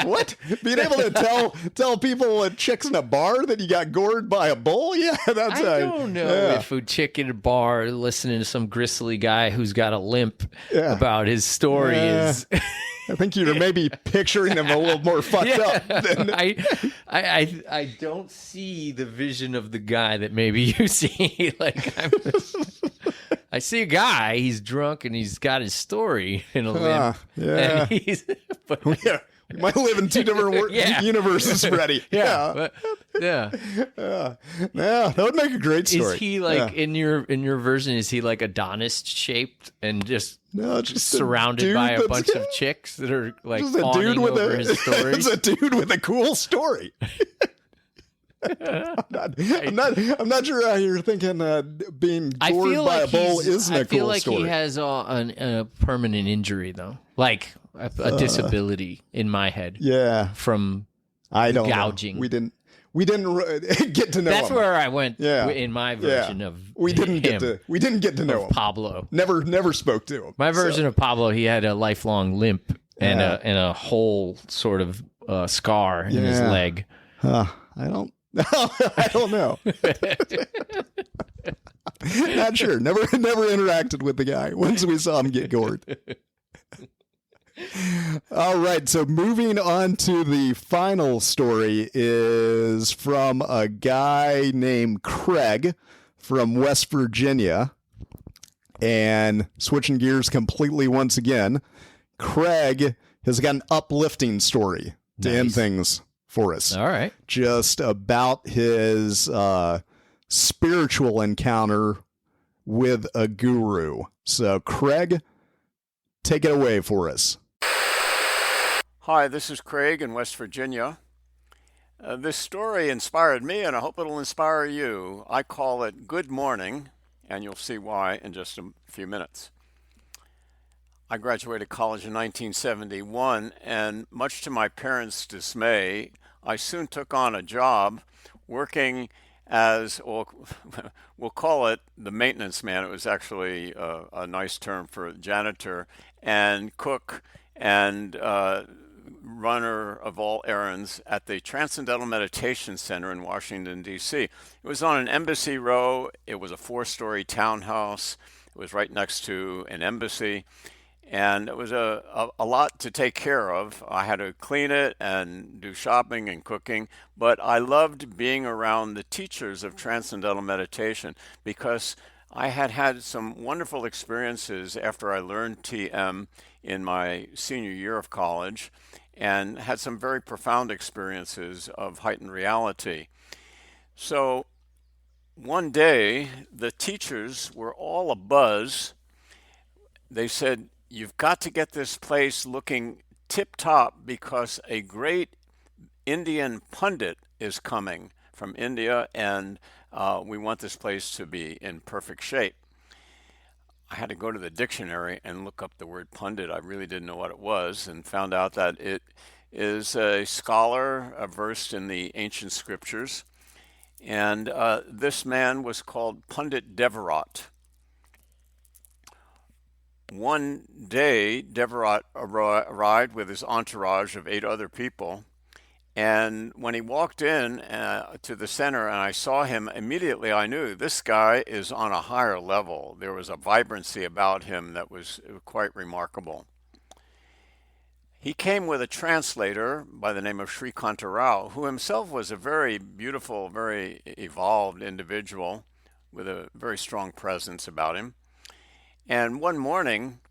What? Being able to tell people at chicks in a bar that you got gored by a bull? Yeah, that's. I don't know if a chick in a bar listening to some gristly guy who's got a limp about his story is. I think you're maybe picturing him a little more fucked up. Than... I don't see the vision of the guy that maybe you see. Like I see a guy, he's drunk and he's got his story in a limp. Yeah. And we might live in two different universes, Freddie. Yeah, that would make a great story. Is he like in your version? Is he like Adonis shaped and just surrounded by a bunch of chicks that are like fawning over his story? It's a dude with a cool story. I'm not sure how you're thinking being gored by a bull isn't a cool story. I feel like he has a permanent injury though, like a disability in my head. Yeah, from gouging. Know. we didn't get to know That's him. where I went Yeah. in my version of we didn't him, get to know of him. Pablo. Never spoke to him. My version of Pablo, he had a lifelong limp and a whole sort of scar in his leg. I don't I don't know. Not sure. Never interacted with the guy once we saw him get gored. All right, so moving on to the final story is from a guy named Craig from West Virginia. And switching gears completely once again, Craig has got an uplifting story to end things for us. All right. Just about his spiritual encounter with a guru. So, Craig, take it away for us. Hi, this is Craig in West Virginia. This story inspired me, and I hope it'll inspire you. I call it Good Morning, and you'll see why in just a few minutes. I graduated college in 1971, and much to my parents' dismay, I soon took on a job working as, well, we'll call it the maintenance man. It was actually a nice term for janitor and cook and runner of all errands at the Transcendental Meditation Center in Washington, D.C. It was on an embassy row. It was a 4-story townhouse. It was right next to an embassy. And it was a lot to take care of. I had to clean it and do shopping and cooking, but I loved being around the teachers of Transcendental Meditation because I had had some wonderful experiences after I learned TM in my senior year of college and had some very profound experiences of heightened reality. So one day, the teachers were all abuzz. They said, "You've got to get this place looking tip-top because a great Indian pundit is coming from India, and we want this place to be in perfect shape." I had to go to the dictionary and look up the word pundit. I really didn't know what it was, and found out that it is a scholar versed in the ancient scriptures. And this man was called Pundit Devarat. One day, Devarat arrived with his entourage of 8 other people. And when he walked in to the center and I saw him, immediately I knew this guy is on a higher level. There was a vibrancy about him that was quite remarkable. He came with a translator by the name of Srikanta Rao, who himself was a very beautiful, very evolved individual with a very strong presence about him. And one morning,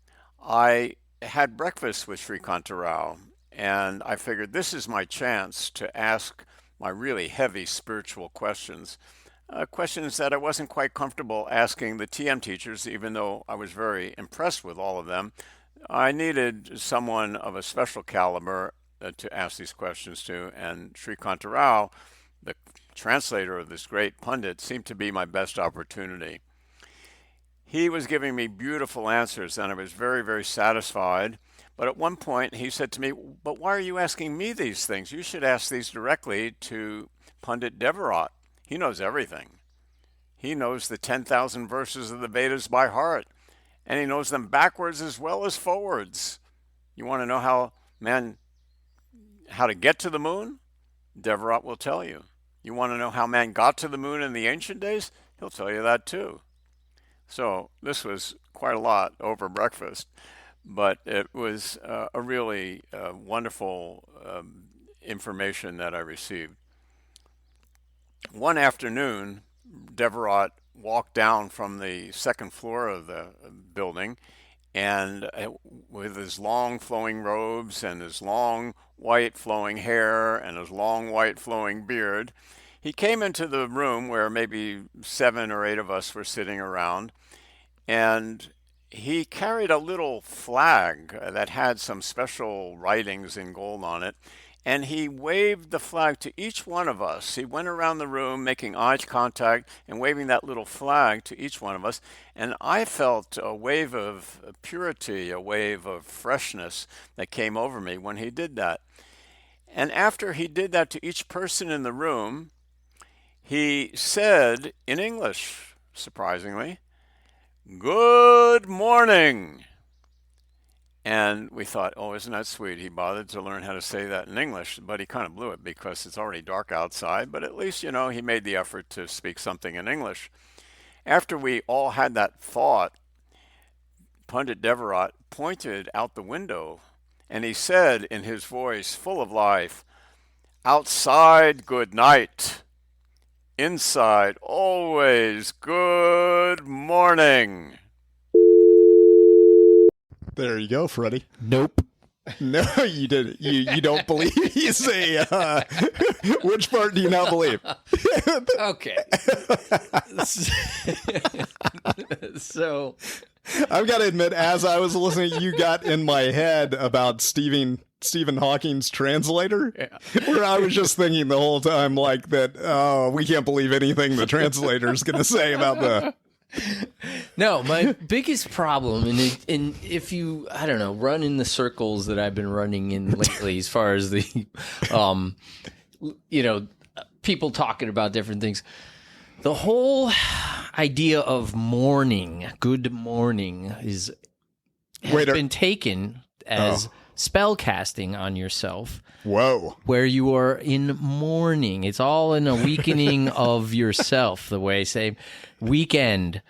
I had breakfast with Srikanta Rao, and I figured this is my chance to ask my really heavy spiritual questions, questions that I wasn't quite comfortable asking the TM teachers, even though I was very impressed with all of them. I needed someone of a special caliber to ask these questions to, and Srikanta Rao, the translator of this great pundit, seemed to be my best opportunity. He was giving me beautiful answers, and I was very, very satisfied. But at one point, he said to me, "But why are you asking me these things? You should ask these directly to Pundit Devarat. He knows everything. He knows the 10,000 verses of the Vedas by heart, and he knows them backwards as well as forwards. You want to know how to get to the moon? Devarat will tell you. You want to know how man got to the moon in the ancient days? He'll tell you that too." So this was quite a lot over breakfast, but it was a really wonderful information that I received. One afternoon, Devarat walked down from the second floor of the building, and with his long flowing robes and his long white flowing hair and his long white flowing beard, he came into the room where maybe 7 or 8 of us were sitting around, and he carried a little flag that had some special writings in gold on it, and he waved the flag to each one of us. He went around the room making eye contact and waving that little flag to each one of us, and I felt a wave of purity, a wave of freshness that came over me when he did that. And after he did that to each person in the room, He said in English, surprisingly, "Good morning." And we thought, oh, isn't that sweet? He bothered to learn how to say that in English, but he kind of blew it because it's already dark outside. But at least, he made the effort to speak something in English. After we all had that thought, Pundit Devarat pointed out the window and he said in his voice full of life, "Outside, good night. Inside, always good morning." There you go, Freddie. Nope. No, you didn't. You don't believe he's a. Which part do you not believe? Okay. So I've got to admit, as I was listening, you got in my head about Stephen Hawking's translator, where I was just thinking the whole time like that. Oh, we can't believe anything the translator's going to say about the. No, my biggest problem, and if you, I don't know, run in the circles that I've been running in lately, as far as the, people talking about different things, the whole idea of morning, good morning, has been taken as spell casting on yourself. Whoa. Where you are in mourning. It's all in a weakening of yourself, the way I say weekend,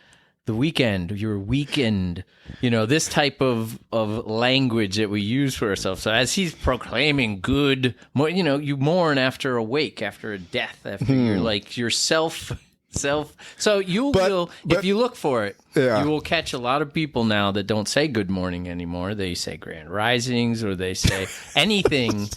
you're weakened. This type of language that we use for ourselves. So as he's proclaiming good, you mourn after a wake, after a death, after you're like yourself. So if you look for it, you will catch a lot of people now that don't say good morning anymore. They say grand risings or they say anything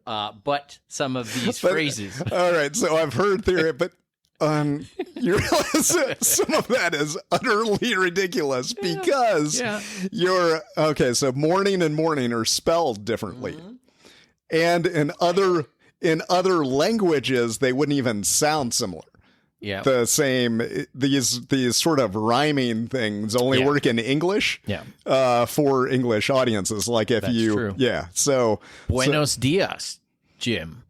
but some of these phrases. All right, so I've heard theory, but you realize some of that is utterly ridiculous because you're okay. So morning and morning are spelled differently, and in other languages they wouldn't even sound similar. Yeah, the same. These sort of rhyming things only work in English. Yeah, for English audiences, like if That's true. So Buenos dias, Jim.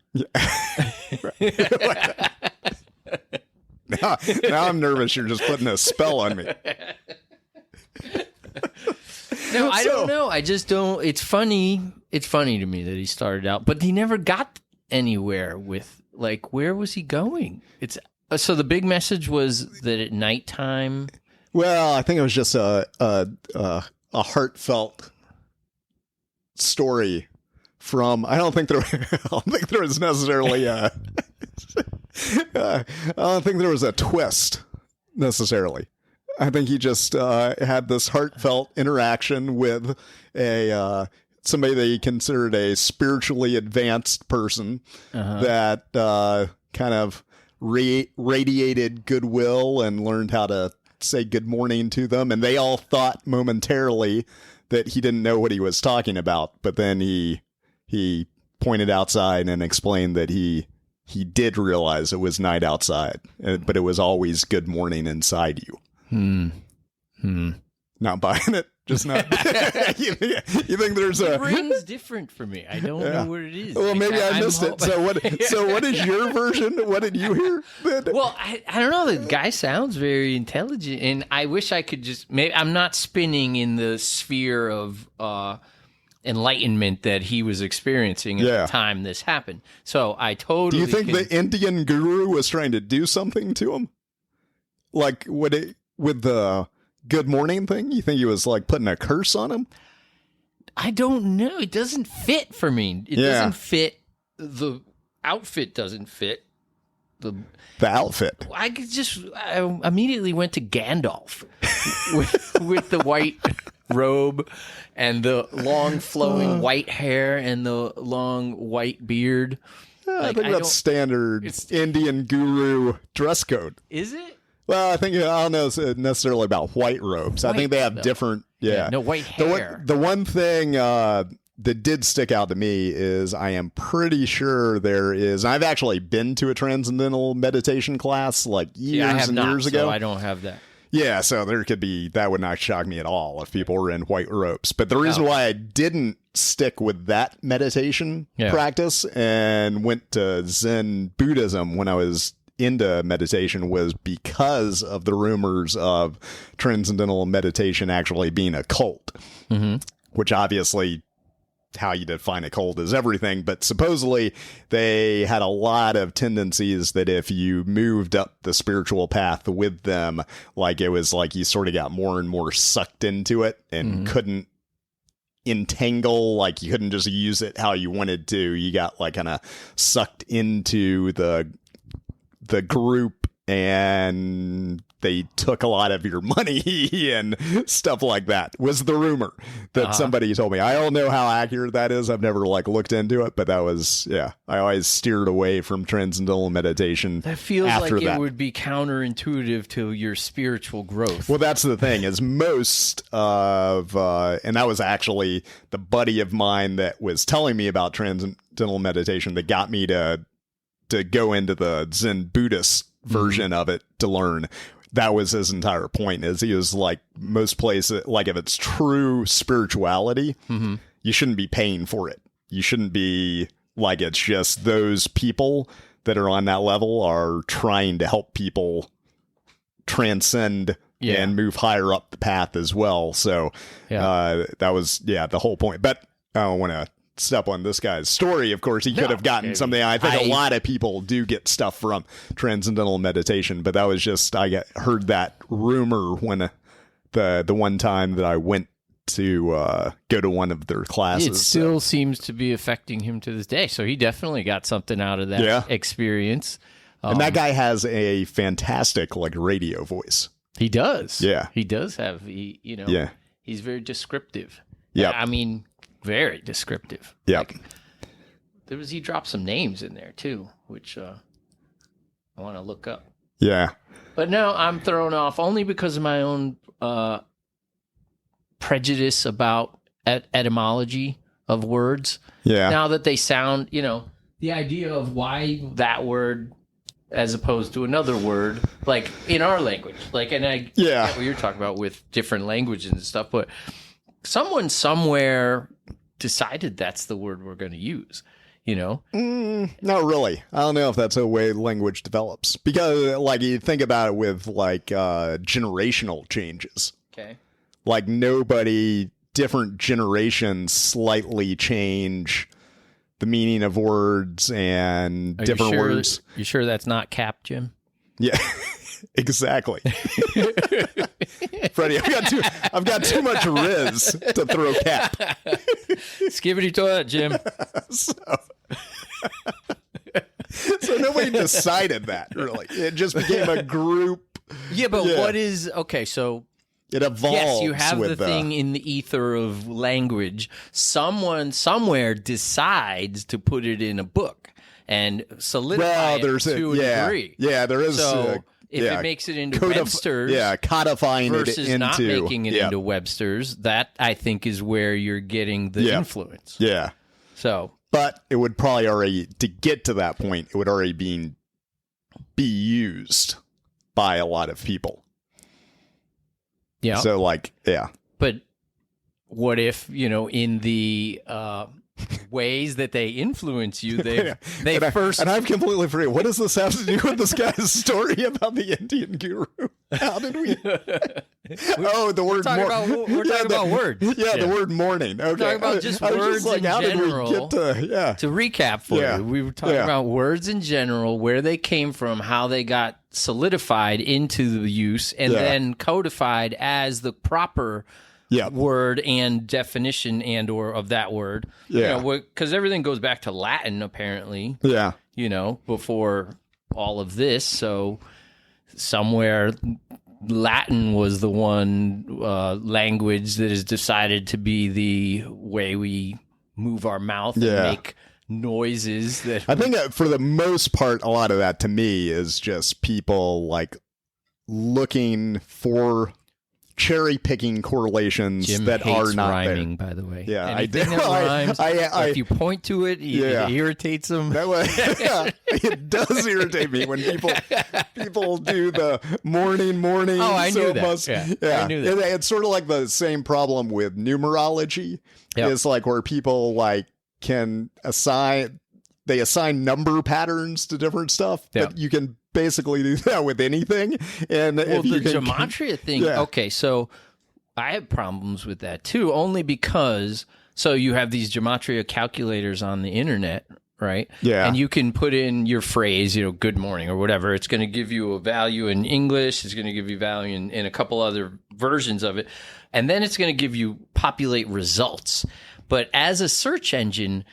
Now I'm nervous. You're just putting a spell on me. No, I don't know. I just don't. It's funny. It's funny to me that he started out, but he never got anywhere with where was he going? It's so the big message was that at nighttime. Well, I think it was just a heartfelt story from. I don't think there was necessarily a. I don't think there was a twist necessarily. I think he just had this heartfelt interaction with a somebody that he considered a spiritually advanced person that kind of radiated goodwill and learned how to say good morning to them. And they all thought momentarily that he didn't know what he was talking about. But then he pointed outside and explained that he did realize it was night outside, but it was always good morning inside you. Not buying it. Just not. You think there's a. It rings different for me. I don't know what it is. Well, maybe I missed it. So what is your version? What did you hear? Well, I don't know. The guy sounds very intelligent, and I wish I could just. Maybe I'm not spinning in the sphere of enlightenment that he was experiencing at the time this happened. So I totally. Do you think the Indian guru was trying to do something to him? Like with the good morning thing? You think he was putting a curse on him? I don't know. It doesn't fit for me. It doesn't fit. The outfit doesn't fit. The outfit. I immediately went to Gandalf with the white robe and the long flowing white hair and the long white beard. I think that's standard Indian guru dress code. Is it? Well, I don't know necessarily about white robes. I think they have different. Yeah. No white hair. The one thing that did stick out to me is I am pretty sure there is. I've actually been to a transcendental meditation class years and years ago. So I don't have that. Yeah, so there could be, that would not shock me at all if people were in white robes. But the reason why I didn't stick with that meditation practice and went to Zen Buddhism when I was into meditation was because of the rumors of transcendental meditation actually being a cult, which obviously how you define a cult is everything. But supposedly they had a lot of tendencies that if you moved up the spiritual path with them, like it was like you sort of got more and more sucked into it and couldn't entangle, like you couldn't just use it how you wanted to. You got like kind of sucked into the group, and they took a lot of your money and stuff like that, was the rumor that somebody told me. I don't know how accurate that is. I've never like looked into it, but that was, I always steered away from transcendental meditation. That feels after like that. It would be counterintuitive to your spiritual growth. Well, that's the thing, is most of, and that was actually the buddy of mine that was telling me about transcendental meditation that got me to go into the Zen Buddhist version of it to learn. That was his entire point, is he was like, most places, like if it's true spirituality, you shouldn't be paying for it. You shouldn't be like, it's just those people that are on that level are trying to help people transcend and move higher up the path as well. So that was, the whole point. But I don't want to step on this guy's story. Of course, he could have gotten something. I think a lot of people do get stuff from transcendental meditation, but that was just, I heard that rumor when the one time that I went to go to one of their classes. It still seems to be affecting him to this day. So he definitely got something out of that experience. And that guy has a fantastic like radio voice. He does. Yeah. He does have, he's very descriptive. Yeah. I mean, very descriptive. Yeah. Like, he dropped some names in there too, which I want to look up. Yeah. But no, I'm thrown off only because of my own prejudice about etymology of words. Yeah. Now that they sound, the idea of why that word as opposed to another word, like in our language, like, and I get what you're talking about with different languages and stuff, but someone somewhere decided that's the word we're going to use, Not really. I don't know if that's the way language develops, because like you think about it with like generational changes. Okay. Like different generations slightly change the meaning of words and different words. You sure that's not cap, Jim? Yeah. Exactly. Freddie, I've got too much Riz to throw cap. Skibbity toilet, Jim. So nobody decided that, really. It just became a group. Yeah, but what is... Okay, so... It evolves. Yes, you have the thing in the ether of language. Someone somewhere decides to put it in a book and solidify it to a degree. Yeah, there is... So... If it makes it into Webster's, codifying versus it into not making it into Webster's, that I think is where you're getting the influence. Yeah. So, but it would probably already, to get to that point, it would already be used by a lot of people. Yeah. So But what if in the ways that they influence you, and I've completely forget, what does this have to do with this guy's story about the Indian guru? How did we? The word. We're talking about words. Yeah, the word morning. Okay, we're talking about just words in general. To recap for you, we were talking about words in general, where they came from, how they got solidified into the use, and then codified as the proper. Word and definition and or of that word. Because everything goes back to Latin, apparently. Yeah. Before all of this. So somewhere Latin was the one language that is decided to be the way we move our mouth and make noises. That I think for the most part, a lot of that to me is just people like looking for cherry picking correlations Jim that are not rhyming, there. By the way, yeah, anything that rhymes. If you point to it, it irritates them. That way, it does irritate me when people do the morning. Oh, I knew that. I knew that. It's sort of like the same problem with numerology. Yep. It's like where people like can assign number patterns to different stuff, but you can basically do that with anything. And Well, if you the can, gematria thing, Yeah. okay, so I have problems with that too, only because, so you have these gematria calculators on the internet, right? Yeah. And you can put in your phrase, good morning or whatever. It's going to give you a value in English. It's going to give you value in a couple other versions of it. And then it's going to give you populate results. But as a search engine,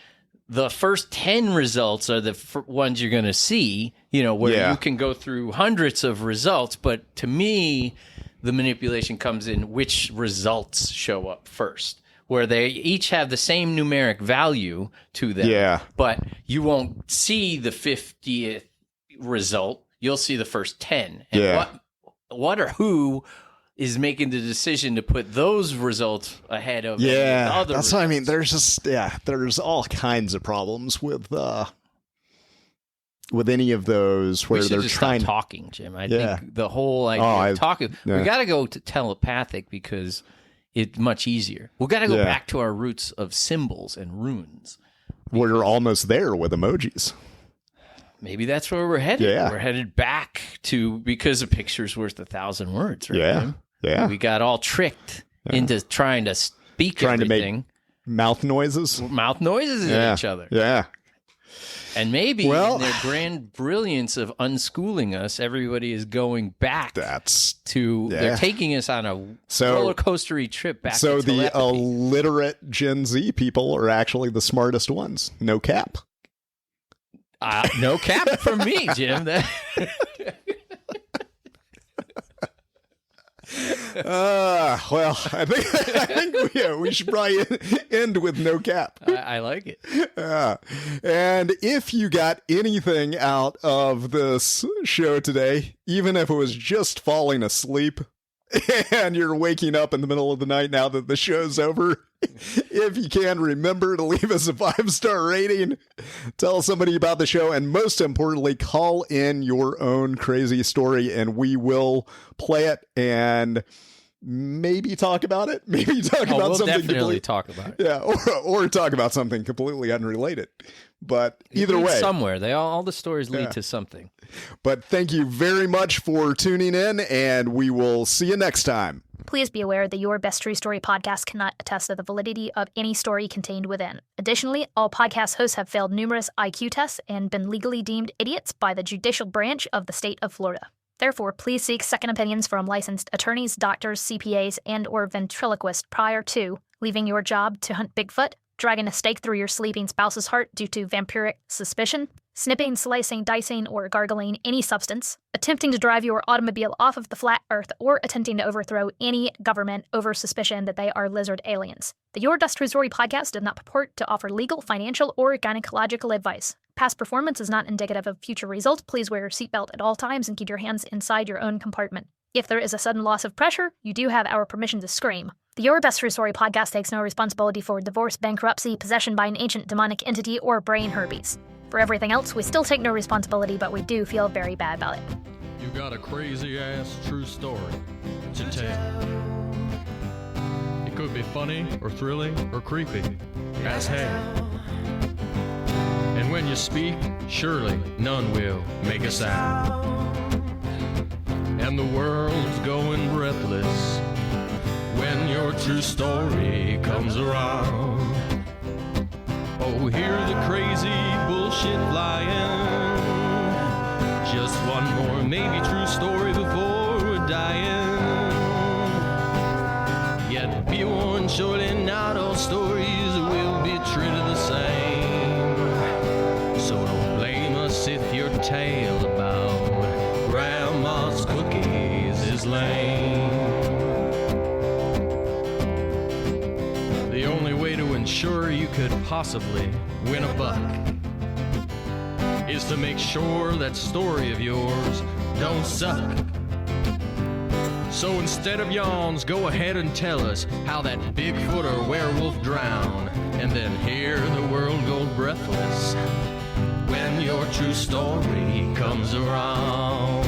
the first 10 results are the ones you're going to see, where you can go through hundreds of results. But to me, the manipulation comes in which results show up first, where they each have the same numeric value to them. Yeah. But you won't see the 50th result. You'll see the first 10. And Yeah. what or who is making the decision to put those results ahead of any other that's results? what I mean. There's all kinds of problems with any of those where we should they're just trying stop talking, Jim. I Yeah. think the whole idea of talking, we got to go to telepathic because it's much easier. We got to go back to our roots of symbols and runes. we're almost there with emojis. Maybe that's where we're headed. Yeah. We're headed back to, because a picture's worth 1,000 words, right? Yeah. Jim? Yeah. We got all tricked into trying to speak Trying to make everything. mouth noises. Mouth noises at each other. Yeah. And maybe Well- in their grand brilliance of unschooling us, everybody is going back to, they're taking us on a roller coastery trip back So to the telepathy. illiterate Gen Z people are actually the smartest ones. No cap. No cap from me, Jim. Well, I think we should probably end with no cap. I like it. And if you got anything out of this show today, even if it was just falling asleep and you're waking up in the middle of the night now that the show's over, if you can, remember to leave us a 5-star rating, tell somebody about the show, and most importantly, call in your own crazy story and we will play it and maybe talk about it. Maybe talk about we'll something definitely talk about it. Yeah, or talk about something completely unrelated. But either way, somewhere all the stories lead to something. But thank you very much for tuning in, and we will see you next time. Please be aware that Your Best True Story podcast cannot attest to the validity of any story contained within. Additionally, all podcast hosts have failed numerous IQ tests and been legally deemed idiots by the judicial branch of the state of Florida. Therefore, please seek second opinions from licensed attorneys, doctors, CPAs, and/or ventriloquists prior to leaving your job to hunt Bigfoot, dragging a stake through your sleeping spouse's heart due to vampiric suspicion, snipping, slicing, dicing, or gargling any substance, attempting to drive your automobile off of the flat earth, or attempting to overthrow any government over suspicion that they are lizard aliens. The Your Best True Story podcast does not purport to offer legal, financial, or gynecological advice. Past performance is not indicative of future results. Please wear your seatbelt at all times and keep your hands inside your own compartment. If there is a sudden loss of pressure, you do have our permission to scream. The Your Best True Story podcast takes no responsibility for divorce, bankruptcy, possession by an ancient demonic entity, or brain herpes. For everything else, we still take no responsibility, but we do feel very bad about it. You got a crazy ass true story to tell. It could be funny or thrilling or creepy as hell. And when you speak, surely none will make a sound. And the world's going breathless when your true story comes around. Oh, hear the crazy bullshit flying. Just one more maybe true story before we're dying. Yet be warned, surely not all stories will be treated the same. So don't blame us if your tale about grandma's cookies is lame. The only way to ensure you could possibly win a buck is to make sure that story of yours don't suck. So instead of yawns, go ahead and tell us how that Bigfoot or werewolf drowned, and then hear the world go breathless when your true story comes around.